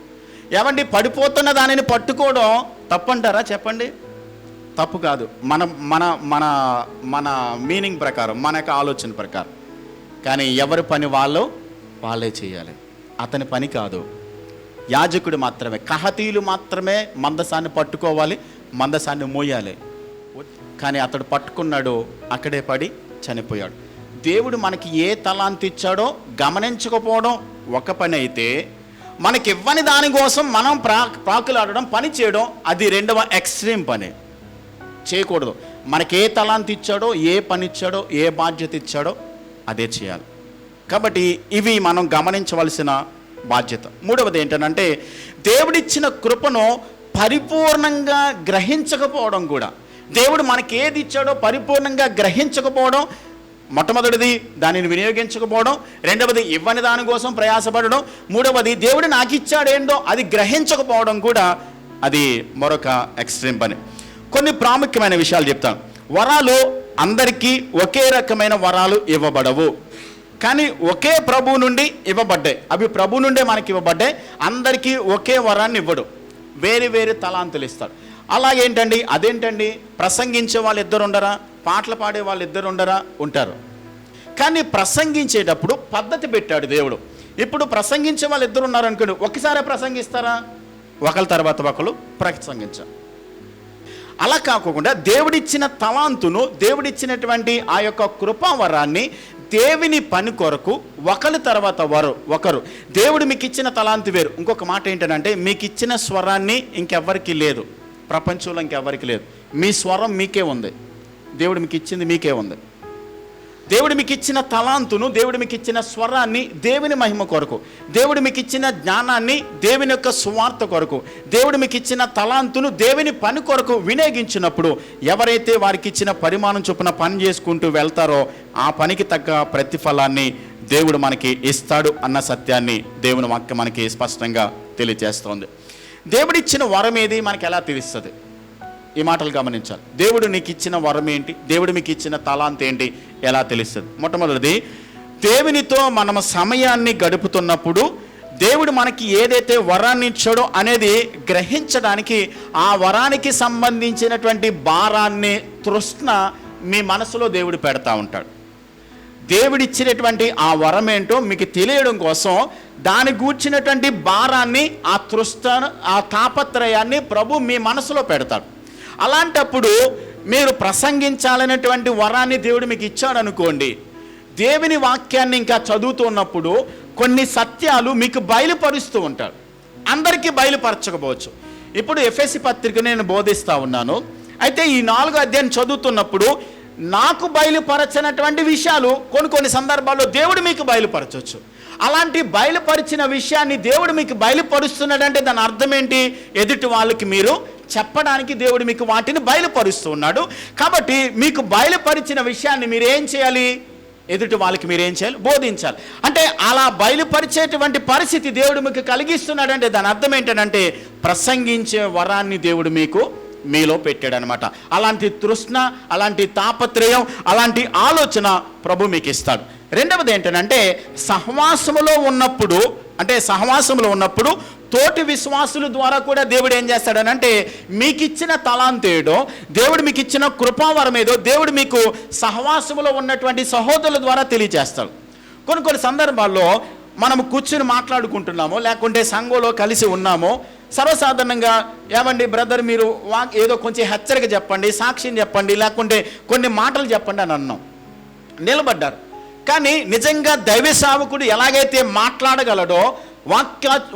ఏమండి పడిపోతున్న దానిని పట్టుకోవడం తప్పంటారా చెప్పండి? తప్పు కాదు. మన మన మన మన మీనింగ్ ప్రకారం, మన యొక్క ఆలోచన ప్రకారం. కానీ ఎవరి పని వాళ్ళే చేయాలి. అతని పని కాదు. యాజకుడు మాత్రమే, కహతీలు మాత్రమే మందసాన్ని పట్టుకోవాలి, మందసాన్ని మోయాలి. కానీ అతడు పట్టుకున్నాడు, అక్కడే పడి చనిపోయాడు. దేవుడు మనకి ఏ తలాంతు ఇచ్చాడో గమనించకపోవడం ఒక పని అయితే, మనకి ఇవ్వని దానికోసం మనం ప్రాకులాడడం, పని చేయడం, అది రెండవ ఎక్స్ట్రీమ్ పని. చేయకూడదు. మనకి ఏ తలాంతు ఇచ్చాడో, ఏ పని ఇచ్చాడో, ఏ బాధ్యత ఇచ్చాడో అదే చేయాలి. కాబట్టి ఇవి మనం గమనించవలసిన బాధ్యత. మూడవది ఏంటంటే, దేవుడిచ్చిన కృపను పరిపూర్ణంగా గ్రహించకపోవడం కూడా. దేవుడు మనకి ఏది ఇచ్చాడో పరిపూర్ణంగా గ్రహించకపోవడం మొట్టమొదటిది, దానిని వినియోగించకపోవడం. రెండవది ఇవ్వని దానికోసం ప్రయాసపడడం. మూడవది దేవుడు నాకు ఇచ్చాడేందో అది గ్రహించకపోవడం కూడా అది మరొక ఎక్స్ట్రీమ్ పని. కొన్ని ప్రాముఖ్యమైన విషయాలు చెప్తాను. వరాలు అందరికీ ఒకే రకమైన వరాలు ఇవ్వబడవు, కానీ ఒకే ప్రభు నుండి ఇవ్వబడ్డాయి. అవి ప్రభు నుండే మనకి ఇవ్వబడ్డాయి. అందరికీ ఒకే వరాన్ని ఇవ్వడు, వేరే వేరే తలాంతులు ఇస్తాడు. అలాగేంటండి, అదేంటండి, ప్రసంగించే వాళ్ళు ఇద్దరు ఉండరా, పాటలు పాడే వాళ్ళు ఇద్దరు ఉండరా? ఉంటారు. కానీ ప్రసంగించేటప్పుడు పద్ధతి పెట్టాడు దేవుడు. ఇప్పుడు ప్రసంగించే వాళ్ళు ఇద్దరు ఉన్నారనుకోండి, ఒకసారి ప్రసంగిస్తారా? ఒకరి తర్వాత ఒకరు ప్రసంగించారు. అలా కాకుండా దేవుడిచ్చిన తలాంతును, దేవుడిచ్చినటువంటి ఆ యొక్క కృపావరాన్ని దేవుని పని కొరకు ఒకరి తర్వాత ఒకరు. దేవుడు మీకు ఇచ్చిన తలాంతు వేరు. ఇంకొక మాట ఏంటంటే, మీకు ఇచ్చిన స్వరాన్ని ఇంకెవ్వరికి లేదు, ప్రపంచంలో ఇంకెవ్వరికి లేదు. మీ స్వరం మీకే ఉంది, దేవుడు మీకు ఇచ్చింది మీకే ఉంది. దేవుడు మీకు ఇచ్చిన తలాంతును, దేవుడు మీకు ఇచ్చిన స్వరాన్ని దేవుని మహిమ కొరకు, దేవుడు మీకు ఇచ్చిన జ్ఞానాన్ని దేవుని యొక్క సువార్త కొరకు, దేవుడు మీకు ఇచ్చిన తలాంతును దేవుని పని కొరకు వినియోగించినప్పుడు ఎవరైతే వారికి ఇచ్చిన పరిమాణం చొప్పున పని చేసుకుంటూ వెళ్తారో ఆ పనికి తగ్గ ప్రతిఫలాన్ని దేవుడు మనకి ఇస్తాడు అన్న సత్యాన్ని దేవుని వాక్యం మనకి స్పష్టంగా తెలియజేస్తోంది. దేవుడిచ్చిన వరం ఏది మనకి ఎలా తెలుస్తుంది? ఈ మాటలు గమనించాలి. దేవుడు నీకు ఇచ్చిన వరం ఏంటి, దేవుడు మీకు ఇచ్చిన తలాంత్ ఏంటి, ఎలా తెలుస్తుంది? మొట్టమొదటిది, దేవునితో మనము సమయాన్ని గడుపుతున్నప్పుడు దేవుడు మనకి ఏదైతే వరాన్ని ఇచ్చాడో అనేది గ్రహించడానికి ఆ వరానికి సంబంధించినటువంటి భారాన్ని, తృష్ణ మీ మనసులో దేవుడు పెడతా ఉంటాడు. దేవుడిచ్చినటువంటి ఆ వరం ఏంటో మీకు తెలియడం కోసం దాని గూర్చినటువంటి భారాన్ని, ఆ తృష్ణ, ఆ తాపత్రయాన్ని ప్రభు మీ మనసులో పెడతాడు. అలాంటప్పుడు మీరు ప్రసంగించాలనేటువంటి వరాన్ని దేవుడు మీకు ఇచ్చాడు అనుకోండి, దేవుని వాక్యాన్ని ఇంకా చదువుతూ ఉన్నప్పుడు కొన్ని సత్యాలు మీకు బయలుపరుస్తూ ఉంటాడు. అందరికీ బయలుపరచకపోవచ్చు. ఇప్పుడు ఎఫెసీ పత్రిక నేను బోధిస్తూ ఉన్నాను. అయితే ఈ 4వ అధ్యాయం చదువుతున్నప్పుడు నాకు బయలుపరచినటువంటి విషయాలు కొన్ని సందర్భాల్లో దేవుడు మీకు బయలుపరచవచ్చు. అలాంటి బయలుపరిచిన విషయాన్ని దేవుడు మీకు బయలుపరుస్తున్నాడంటే దాని అర్థం ఏంటి? ఎదుటి వాళ్ళకి మీరు చెప్పడానికి దేవుడు మీకు వాటిని బయలుపరుస్తూ ఉన్నాడు. కాబట్టి మీకు బయలుపరిచిన విషయాన్ని మీరు ఏం చేయాలి? ఎదుటి వాళ్ళకి మీరు ఏం చేయాలి? బోధించాలి. అంటే అలా బయలుపరిచేటువంటి పరిస్థితి దేవుడు మీకు కలిగిస్తున్నాడంటే దాని అర్థం ఏంటంటే ప్రసంగించే వరాన్ని దేవుడు మీలో పెట్టాడనమాట. అలాంటి తృష్ణ, అలాంటి తాపత్రయం, అలాంటి ఆలోచన ప్రభు మీకు ఇస్తాడు. రెండవది ఏంటంటే సహవాసములో ఉన్నప్పుడు తోటి విశ్వాసుల ద్వారా కూడా దేవుడు ఏం చేస్తాడనంటే మీకు ఇచ్చిన తలాంతేడో, దేవుడు మీకు ఇచ్చిన కృపావరం ఏదో దేవుడు మీకు సహవాసములో ఉన్నటువంటి సహోదరుల ద్వారా తెలియజేస్తాడు. కొన్ని సందర్భాల్లో మనం కూర్చుని మాట్లాడుకుంటున్నాము, లేకుంటే సంఘంలో కలిసి ఉన్నాము, సర్వసాధారణంగా ఏమండి బ్రదర్ మీరు ఏదో కొంచెం హెచ్చరిక చెప్పండి, సాక్ష్యం చెప్పండి, లేకుంటే కొన్ని మాటలు చెప్పండి అని అన్నాం. నిలబడ్డారు. కానీ నిజంగా దైవ సేవకుడు ఎలాగైతే మాట్లాడగలడో,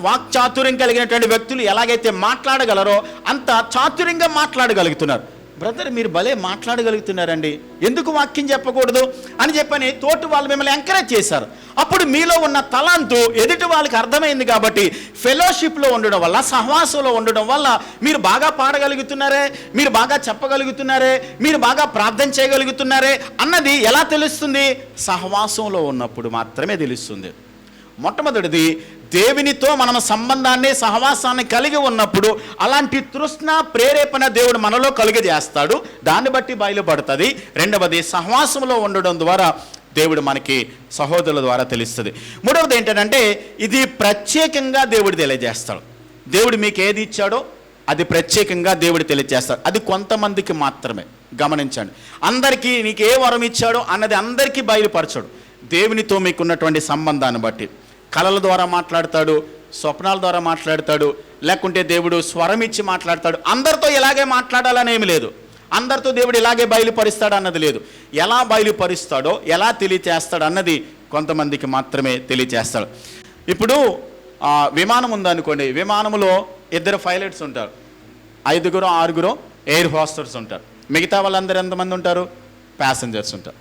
వాక్చాతుర్యం కలిగినటువంటి వ్యక్తులు ఎలాగైతే మాట్లాడగలరో అంత చాతుర్యంగా మాట్లాడగలుగుతున్నారు. బ్రదర్ మీరు భలే మాట్లాడగలుగుతున్నారండి, ఎందుకు వాక్యం చెప్పకూడదు అని చెప్పని తోటి వాళ్ళు మిమ్మల్ని ఎంకరేజ్ చేశారు. అప్పుడు మీలో ఉన్న తలాంతు ఎదుటి వాళ్ళకి అర్థమైంది కాబట్టి ఫెలోషిప్లో ఉండడం వల్ల, సహవాసంలో ఉండడం వల్ల మీరు బాగా పాడగలుగుతున్నారే, మీరు బాగా చెప్పగలుగుతున్నారే, మీరు బాగా ప్రార్థన చేయగలుగుతున్నారే అన్నది ఎలా తెలుస్తుంది? సహవాసంలో ఉన్నప్పుడు మాత్రమే తెలుస్తుంది. మొట్టమొదటిది, దేవునితో మనం సంబంధాన్ని, సహవాసాన్ని కలిగి ఉన్నప్పుడు అలాంటి తృష్ణ, ప్రేరేపణ దేవుడు మనలో కలిగజేస్తాడు, దాన్ని బట్టి బయలుపడుతుంది. రెండవది, సహవాసంలో ఉండడం ద్వారా దేవుడు మనకి సహోదరుల ద్వారా తెలుస్తుంది. మూడవది ఏంటంటే, ఇది ప్రత్యేకంగా దేవుడు తెలియజేస్తాడు. దేవుడు మీకు ఏది ఇచ్చాడో అది ప్రత్యేకంగా దేవుడు తెలియజేస్తాడు. అది కొంతమందికి మాత్రమే. గమనించండి, అందరికీ నీకు ఏ వరం ఇచ్చాడో అన్నది అందరికీ బయలుపరచడు. దేవునితో మీకున్నటువంటి సంబంధాన్ని బట్టి కళల ద్వారా మాట్లాడతాడు, స్వప్నాల ద్వారా మాట్లాడతాడు, లేకుంటే దేవుడు స్వరం ఇచ్చి మాట్లాడతాడు. అందరితో ఇలాగే మాట్లాడాలని ఏమి లేదు, అందరితో దేవుడు ఇలాగే బయలుపరుస్తాడు అన్నది లేదు. ఎలా బయలుపరుస్తాడో, ఎలా తెలియచేస్తాడు అన్నది కొంతమందికి మాత్రమే తెలియచేస్తాడు. ఇప్పుడు విమానం ఉందనుకోండి, విమానంలో 2 పైలట్స్ ఉంటారు, 5 6 ఎయిర్ హోస్టర్స్ ఉంటారు. మిగతా వాళ్ళందరూ ఎంతమంది ఉంటారు? ప్యాసింజర్స్ ఉంటారు.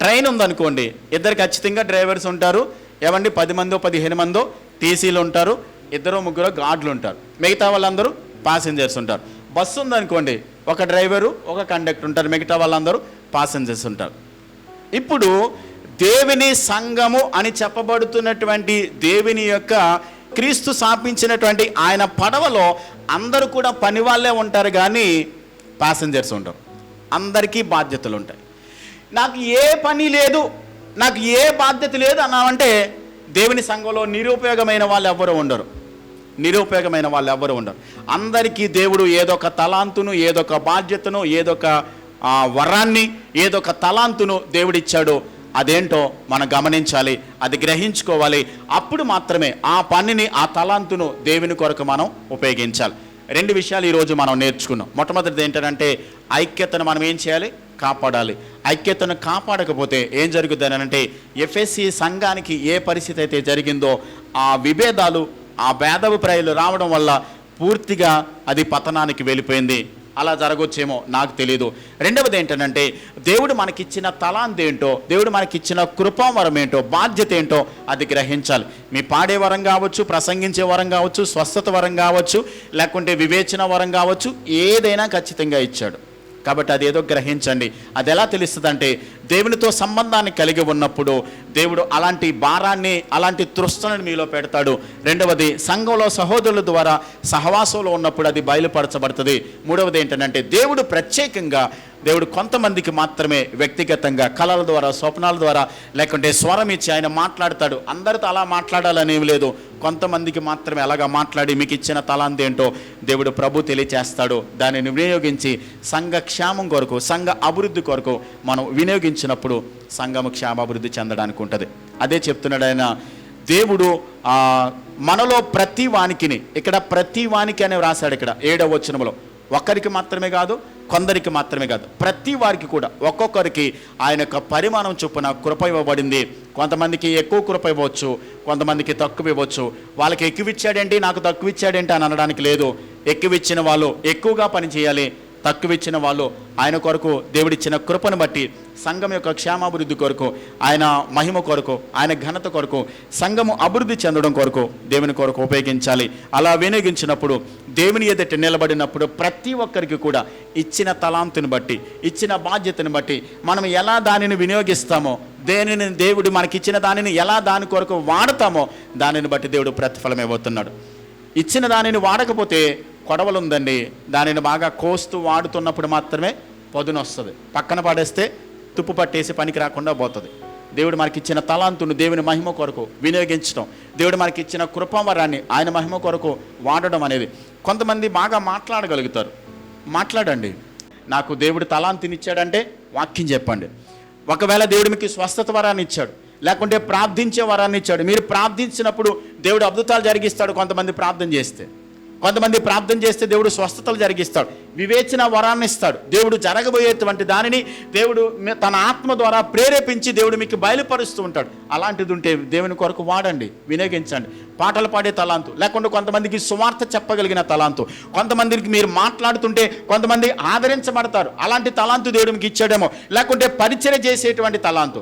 ట్రైన్ ఉందనుకోండి, 2 ఖచ్చితంగా డ్రైవర్స్ ఉంటారు. ఏమండి 10 మందో 15 మందో టీసీలు ఉంటారు, 2 3 గార్డులు ఉంటారు, మిగతా వాళ్ళందరూ ప్యాసింజర్స్ ఉంటారు. బస్సు ఉందనుకోండి, ఒక డ్రైవరు ఒక కండక్టర్ ఉంటారు, మిగతా వాళ్ళందరూ ప్యాసింజర్స్ ఉంటారు. ఇప్పుడు దేవుని సంఘము అని చెప్పబడుతున్నటువంటి దేవుని యొక్క క్రీస్తు స్థాపించినటువంటి ఆయన పడవలో అందరూ కూడా పని వాళ్ళే ఉంటారు, కానీ ప్యాసింజర్స్ ఉంటారు. అందరికీ బాధ్యతలు ఉంటాయి. నాకు ఏ పని లేదు, నాకు ఏ బాధ్యత లేదు అన్నామంటే దేవుని సంఘంలో నిరుపయోగమైన వాళ్ళు ఎవ్వరూ ఉండరు. నిరుపయోగమైన వాళ్ళు ఎవ్వరూ ఉండరు. అందరికీ దేవుడు ఏదొక తలాంతును, ఏదొక బాధ్యతను, ఏదొక వరాన్ని, ఏదొక తలాంతును దేవుడిచ్చాడు. అదేంటో మనం గమనించాలి, అది గ్రహించుకోవాలి. అప్పుడు మాత్రమే ఆ పనిని, ఆ తలాంతును దేవుని కొరకు మనం ఉపయోగించాలి. 2 విషయాలు ఈరోజు మనం నేర్చుకున్నాం. మొట్టమొదటిది ఏంటంటే, ఐక్యతను మనం ఏం చేయాలి? కాపాడాలి. ఐక్యతను కాపాడకపోతే ఏం జరుగుతుంది అంటే, ఎఫ్ఎస్సి సంఘానికి ఏ పరిస్థితి అయితే జరిగిందో, ఆ విభేదాలు, ఆ భేదాభిప్రాయాలు రావడం వల్ల పూర్తిగా అది పతనానికి వెళ్ళిపోయింది. అలా జరగొచ్చేమో నాకు తెలియదు. రెండవది ఏంటంటే, దేవుడు మనకిచ్చిన తలాంత్ ఏంటో, దేవుడు మనకిచ్చిన కృపావరం ఏంటో, బాధ్యత ఏంటో అది గ్రహించాలి. మీ పాడే వరం కావచ్చు, ప్రసంగించే వరం కావచ్చు, స్వస్థత వరం కావచ్చు, లేకుంటే వివేచన వరం కావచ్చు, ఏదైనా ఖచ్చితంగా ఇచ్చాడు. కాబట్టి అదేదో గ్రహించండి. అది ఎలా తెలుస్తుంది అంటే, దేవునితో సంబంధాన్ని కలిగి ఉన్నప్పుడు దేవుడు అలాంటి భారాన్ని, అలాంటి తృష్ణను మీలో పెడతాడు. రెండవది, సంఘంలో సహోదరుల ద్వారా సహవాసంలో ఉన్నప్పుడు అది బయలుపరచబడుతుంది. మూడవది ఏంటంటే, దేవుడు ప్రత్యేకంగా దేవుడు కొంతమందికి మాత్రమే వ్యక్తిగతంగా కళల ద్వారా, స్వప్నాల ద్వారా, లేకుంటే స్వరం ఇచ్చి ఆయన మాట్లాడతాడు. అందరితో అలా మాట్లాడాలని ఏమి లేదు, కొంతమందికి మాత్రమే అలాగా మాట్లాడి మీకు ఇచ్చిన తలాంత్ ఏంటో దేవుడు ప్రభు తెలియచేస్తాడు. దానిని వినియోగించి సంఘ క్షేమం కొరకు, సంఘ అభివృద్ధి కొరకు మనం వినియోగించినప్పుడు సంఘము క్షేమాభివృద్ధి చెందడానికి ఉంటుంది. అదే చెప్తున్నాడు ఆయన. దేవుడు మనలో ప్రతి వానికిని, ఇక్కడ ప్రతి వానికి అని రాశాడు. ఇక్కడ 7వ వచనంలో ఒక్కరికి మాత్రమే కాదు, కొందరికి మాత్రమే కాదు, ప్రతి వారికి కూడా ఒక్కొక్కరికి ఆయన యొక్క పరిమాణం చొప్పున కృప ఇవ్వబడింది. కొంతమందికి ఎక్కువ కృప ఇవ్వచ్చు, కొంతమందికి తక్కువ ఇవ్వచ్చు. వాళ్ళకి ఎక్కువ ఇచ్చాడేంటి, నాకు తక్కువ ఇచ్చాడేంటి అని అనడానికి లేదు. ఎక్కువ ఇచ్చిన వాళ్ళు ఎక్కువగా పని చేయాలి, తక్కువ ఇచ్చిన వాళ్ళు ఆయన కొరకు దేవుడిచ్చిన కృపను బట్టి సంఘం యొక్క క్షేమాభివృద్ధి కొరకు, ఆయన మహిమ కొరకు, ఆయన ఘనత కొరకు, సంఘము అభివృద్ధి చెందడం కొరకు దేవుని కొరకు ఉపయోగించాలి. అలా వినియోగించినప్పుడు, దేవుని ఎదుట నిలబడినప్పుడు ప్రతి ఒక్కరికి కూడా ఇచ్చిన తలాంతుని బట్టి, ఇచ్చిన బాధ్యతను బట్టి మనం ఎలా దానిని వినియోగిస్తామో, దేనిని దేవుడు మనకిచ్చిన దానిని ఎలా దాని కొరకు వాడతామో దానిని బట్టి దేవుడు ప్రతిఫలం ఇవ్వబోతున్నాడు. ఇచ్చిన దానిని వాడకపోతే కొడవలు ఉందండి, దానిని బాగా కోస్తూ వాడుతున్నప్పుడు మాత్రమే పొదును వస్తుంది. పక్కన పడేస్తే తుప్పు పట్టేసి పనికి రాకుండా పోతుంది. దేవుడు మనకిచ్చిన తలాంతును దేవుని మహిమ కొరకు వినియోగించడం, దేవుడు మనకిచ్చిన కృపావరాన్ని ఆయన మహిమ కొరకు వాడడం అనేది. కొంతమంది బాగా మాట్లాడగలుగుతారు, మాట్లాడండి. నాకు దేవుడు తలాంతుని ఇచ్చాడంటే వాక్యం చెప్పండి. ఒకవేళ దేవుడు మీకు స్వస్థత వరాన్ని ఇచ్చాడు, లేకుంటే ప్రార్థించే వరాన్ని ఇచ్చాడు, మీరు ప్రార్థించినప్పుడు దేవుడు అద్భుతాలు జరిగిస్తాడు. కొంతమంది ప్రార్థన చేస్తే, కొంతమంది ప్రార్థన చేస్తే దేవుడు స్వస్థతలు జరిగిస్తాడు, వివేచన వరాన్ని ఇస్తాడు. దేవుడు జరగబోయేటువంటి దానిని దేవుడు తన ఆత్మ ద్వారా ప్రేరేపించి దేవుడు మీకు బయలుపరుస్తూ ఉంటాడు. అలాంటిది ఉంటే దేవుని కొరకు వాడండి, వినియోగించండి. పాటలు పాడే తలాంతు, లేకుంటే కొంతమందికి సువార్త చెప్పగలిగిన తలాంతు, కొంతమందికి మీరు మాట్లాడుతుంటే కొంతమంది ఆదరించబడతారు, అలాంటి తలాంతు దేవుడు మీకు ఇచ్చాడేమో. లేకుంటే పరిచర్య చేసేటువంటి తలాంతు,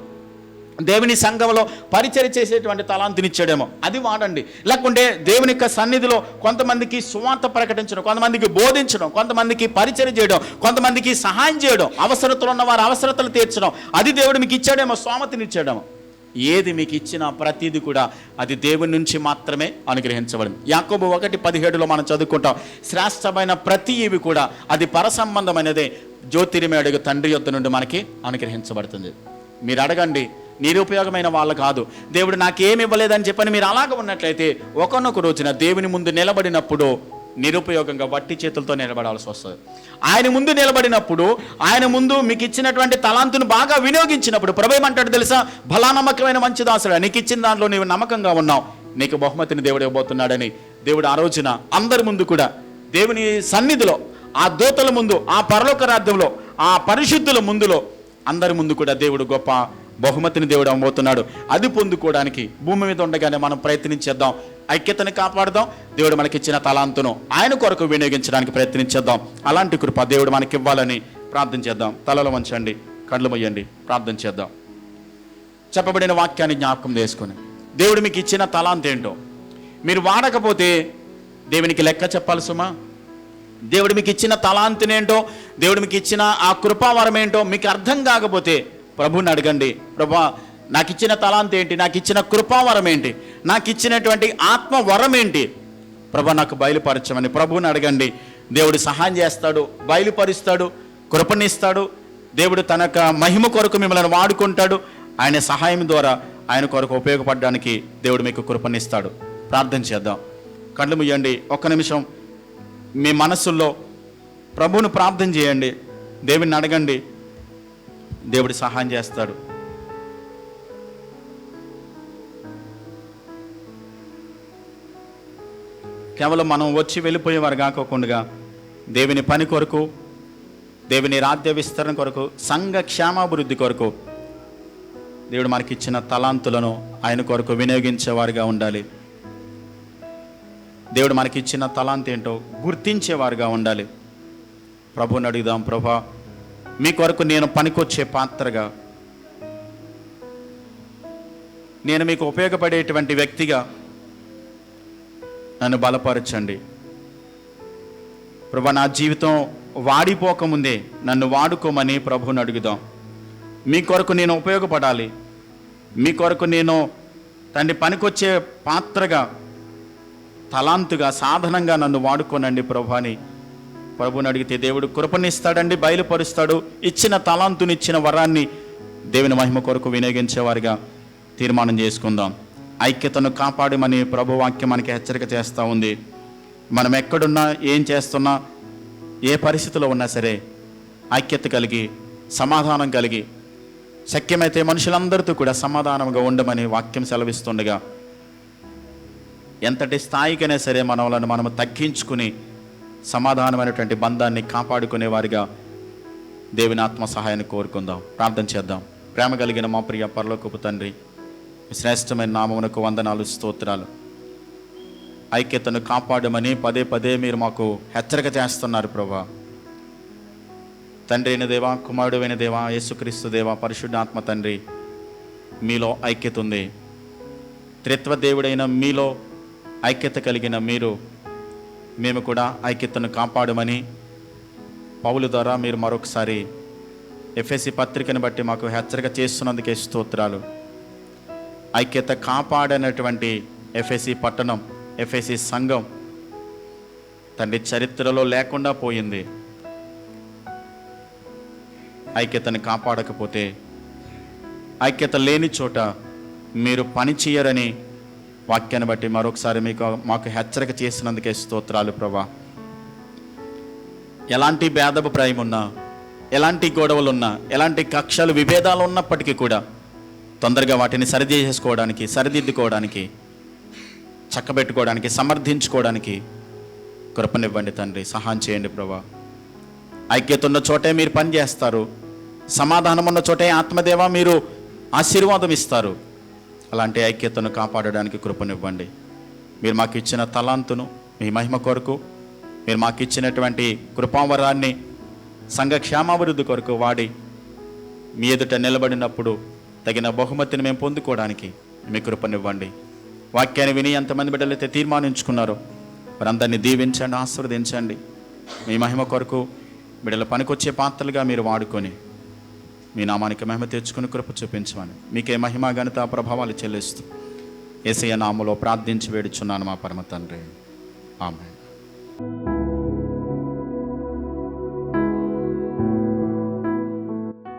దేవుని సంఘంలో పరిచర్య చేసేటువంటి తలాంతునిచ్చాడేమో, అది వాడండి. లేకుంటే దేవుని యొక్క సన్నిధిలో కొంతమందికి సువార్త ప్రకటించడం, కొంతమందికి బోధించడం, కొంతమందికి పరిచర్య చేయడం, కొంతమందికి సహాయం చేయడం, అవసరతలు ఉన్న వారి అవసరతలు తీర్చడం, అది దేవుడు మీకు ఇచ్చాడేమో, స్వామతినిచ్చాడేమో. ఏది మీకు ఇచ్చినా ప్రతిదీ కూడా అది దేవుని నుంచి మాత్రమే అనుగ్రహించబడింది. యాకోబు 1:17 మనం చదువుకుంటాం, శ్రేష్టమైన ప్రతి ఇవి కూడా అది పరసంబంధమైనదే, జ్యోతిర్మయుడు తండ్రి యొద్ద నుండి మనకి అనుగ్రహించబడుతుంది. మీరు అడగండి, నిరుపయోగమైన వాళ్ళు కాదు. దేవుడు నాకేమి ఇవ్వలేదని చెప్పని మీరు అలాగ ఉన్నట్లయితే ఒకనొక రోజున దేవుని ముందు నిలబడినప్పుడు నిరుపయోగంగా వట్టి చేతులతో నిలబడాల్సి వస్తుంది. ఆయన ముందు నిలబడినప్పుడు, ఆయన ముందు మీకు ఇచ్చినటువంటి తలాంతును బాగా వినియోగించినప్పుడు ప్రభు ఏమంటాడు తెలుసా? భలా నమ్మకమైన మంచి దాసుడా, నీకు ఇచ్చిన దాంట్లో నీవు నమ్మకంగా ఉన్నావు, నీకు బహుమతిని దేవుడు ఇవ్వబోతున్నాడని దేవుడు ఆ రోజున అందరి ముందు కూడా దేవుని సన్నిధిలో, ఆ దూతల ముందు, ఆ పరలోక రాజ్యంలో, ఆ పరిశుద్ధుల ముందులో, అందరి ముందు కూడా దేవుడు గొప్ప బహుమతిని దేవుడు అమ్మబోతున్నాడు. అది పొందుకోవడానికి భూమి మీద ఉండగానే మనం ప్రయత్నించేద్దాం, ఐక్యతను కాపాడుదాం. దేవుడు మనకిచ్చిన తలాంతును ఆయన కొరకు వినియోగించడానికి ప్రయత్నించేద్దాం. అలాంటి కృప దేవుడు మనకి ఇవ్వాలని ప్రార్థన చేద్దాం. తలలో వంచండి, కళ్ళు మొయ్యండి, ప్రార్థన చేద్దాం. చెప్పబడిన వాక్యాన్ని జ్ఞాపకం చేసుకుని, దేవుడు మీకు ఇచ్చిన తలాంతు ఏంటో మీరు వాడకపోతే దేవునికి లెక్క చెప్పాలి సుమా. దేవుడు మీకు ఇచ్చిన తలాంతునేంటో, దేవుడు మీకు ఇచ్చిన ఆ కృపావరం ఏంటో మీకు అర్థం కాకపోతే ప్రభుని అడగండి. ప్రభా, నాకు ఇచ్చిన తలాంతు ఏంటి, నాకు ఇచ్చిన కృపావరం ఏంటి, నాకు ఇచ్చినటువంటి ఆత్మవరం ఏంటి, ప్రభా నాకు బయలుపరచమని ప్రభుని అడగండి. దేవుడు సహాయం చేస్తాడు, బయలుపరుస్తాడు, కృపనిస్తాడు. దేవుడు తన యొక్క మహిమ కొరకు మిమ్మల్ని వాడుకుంటాడు. ఆయన సహాయం ద్వారా ఆయన కొరకు ఉపయోగపడడానికి దేవుడు మీకు కృపనిస్తాడు. ప్రార్థన చేద్దాం. కళ్ళు ముయ్యండి, ఒక్క నిమిషం మీ మనస్సుల్లో ప్రభువును ప్రార్థన చేయండి, దేవుని అడగండి, దేవుడు సహాయం చేస్తాడు. కేవలం మనం వచ్చి వెళ్ళిపోయేవారు కాకోకుండా దేవుని పని కొరకు, దేవుని రాజ్య విస్తరణ కొరకు, సంఘ క్షేమాభివృద్ధి కొరకు దేవుడు మనకిచ్చిన తలాంతులను ఆయన కొరకు వినియోగించేవారుగా ఉండాలి. దేవుడు మనకిచ్చిన తలాంతు ఏంటో గుర్తించేవారుగా ఉండాలి. ప్రభువుని అడుగుదాం, ప్రభా మీ కొరకు నేను పనికొచ్చే పాత్రగా, నేను మీకు ఉపయోగపడేటువంటి వ్యక్తిగా నన్ను బలపరచండి. ప్రభా నా జీవితం వాడిపోకముందే నన్ను వాడుకోమని ప్రభువుని అడుగుదాం. మీ కొరకు నేను ఉపయోగపడాలి, మీ కొరకు నేను తండ్రి పనికొచ్చే పాత్రగా, తలాంతుగా, సాధనంగా నన్ను వాడుకోనండి ప్రభు అని ప్రభుని అడిగితే దేవుడు కృపనిస్తాడండి, బయలుపరుస్తాడు. ఇచ్చిన తలాంతుని, ఇచ్చిన వరాన్ని దేవుని మహిమ కొరకు వినియోగించేవారిగా తీర్మానం చేసుకుందాం. ఐక్యతను కాపాడమని ప్రభు వాక్యం మనకి హెచ్చరిక చేస్తూ ఉంది. మనం ఎక్కడున్నా, ఏం చేస్తున్నా, ఏ పరిస్థితిలో ఉన్నా సరే ఐక్యత కలిగి, సమాధానం కలిగి, శక్యమైతే మనుషులందరితో కూడా సమాధానంగా ఉండమని వాక్యం సెలవిస్తుండగా, ఎంతటి స్థాయికైనా సరే మనలను మనము తగ్గించుకుని సమాధానమైనటువంటి బంధాన్ని కాపాడుకునే వారిగా దేవుని ఆత్మ సహాయాన్ని కోరుకుందాం. ప్రార్థన చేద్దాం. ప్రేమ కలిగిన మా ప్రియ పరలోకపు తండ్రి, శ్రేష్టమైన నామమునకు వందనాలు, స్తోత్రాలు. ఐక్యతను కాపాడమని పదే పదే మీరు మాకు హెచ్చరిక చేస్తున్నారు ప్రభా. తండ్రి అయిన దేవా, కుమారుడు అయిన దేవా, యేసుక్రీస్తు దేవా, పరిశుద్ధాత్మ తండ్రి, మీలో ఐక్యత ఉంది. త్రిత్వ దేవుడైన మీలో ఐక్యత కలిగిన మీరు, మేము కూడా ఐక్యతను కాపాడమని పౌలు ద్వారా మీరు మరొకసారి ఎఫెసీ పత్రికను బట్టి మాకు హెచ్చరిక చేస్తున్నందుకే స్తోత్రాలు. ఐక్యత కాపాడనటువంటి ఎఫెసీ పట్టణం, ఎఫెసీ సంఘం తండ్రి చరిత్రలో లేకుండా పోయింది. ఐక్యతను కాపాడకపోతే, ఐక్యత లేని చోట మీరు పని చేయరని వాక్యాన్ని బట్టి మరొకసారి మాకు హెచ్చరిక చేసినందుకే స్తోత్రాలు ప్రభా. ఎలాంటి భేదభిప్రాయం ఉన్నా, ఎలాంటి గొడవలున్నా, ఎలాంటి కక్షలు, విభేదాలు ఉన్నప్పటికీ కూడా తొందరగా వాటిని సరిదిద్దుకోవడానికి, చక్కబెట్టుకోవడానికి, సమర్థించుకోవడానికి కృపనివ్వండి తండ్రి, సహాయం చేయండి ప్రభా. ఐక్యత ఉన్న చోటే మీరు పని చేస్తారు, సమాధానం ఉన్న చోటే ఆత్మదేవ మీరు ఆశీర్వాదం ఇస్తారు. అలాంటి ఐక్యతను కాపాడడానికి కృపనివ్వండి. మీరు మాకు ఇచ్చిన తలాంతును మీ మహిమ కొరకు, మీరు మాకు ఇచ్చినటువంటి కృపావరాన్ని సంఘ క్షేమాభివృద్ధి కొరకు వాడి మీ ఎదుట నిలబడినప్పుడు తగిన బహుమతిని మేము పొందుకోవడానికి మీ కృపనివ్వండి. వాక్యాన్ని విని ఎంతమంది బిడ్డలైతే తీర్మానించుకున్నారో వారందరినీ దీవించండి, ఆశీర్వదించండి. మీ మహిమ కొరకు బిడ్డల పనికొచ్చే పాత్రలుగా మీరు వాడుకొని మీ నామానికి మహిమ తెచ్చుకుని కృప చూపించమని మీకే మహిమ ఘనత ప్రభావాలు చెల్లిస్తూ యేసయ్య నామములో ప్రార్థించి వేడుచున్నాను మా పరమ తండ్రి. ఆమేన్.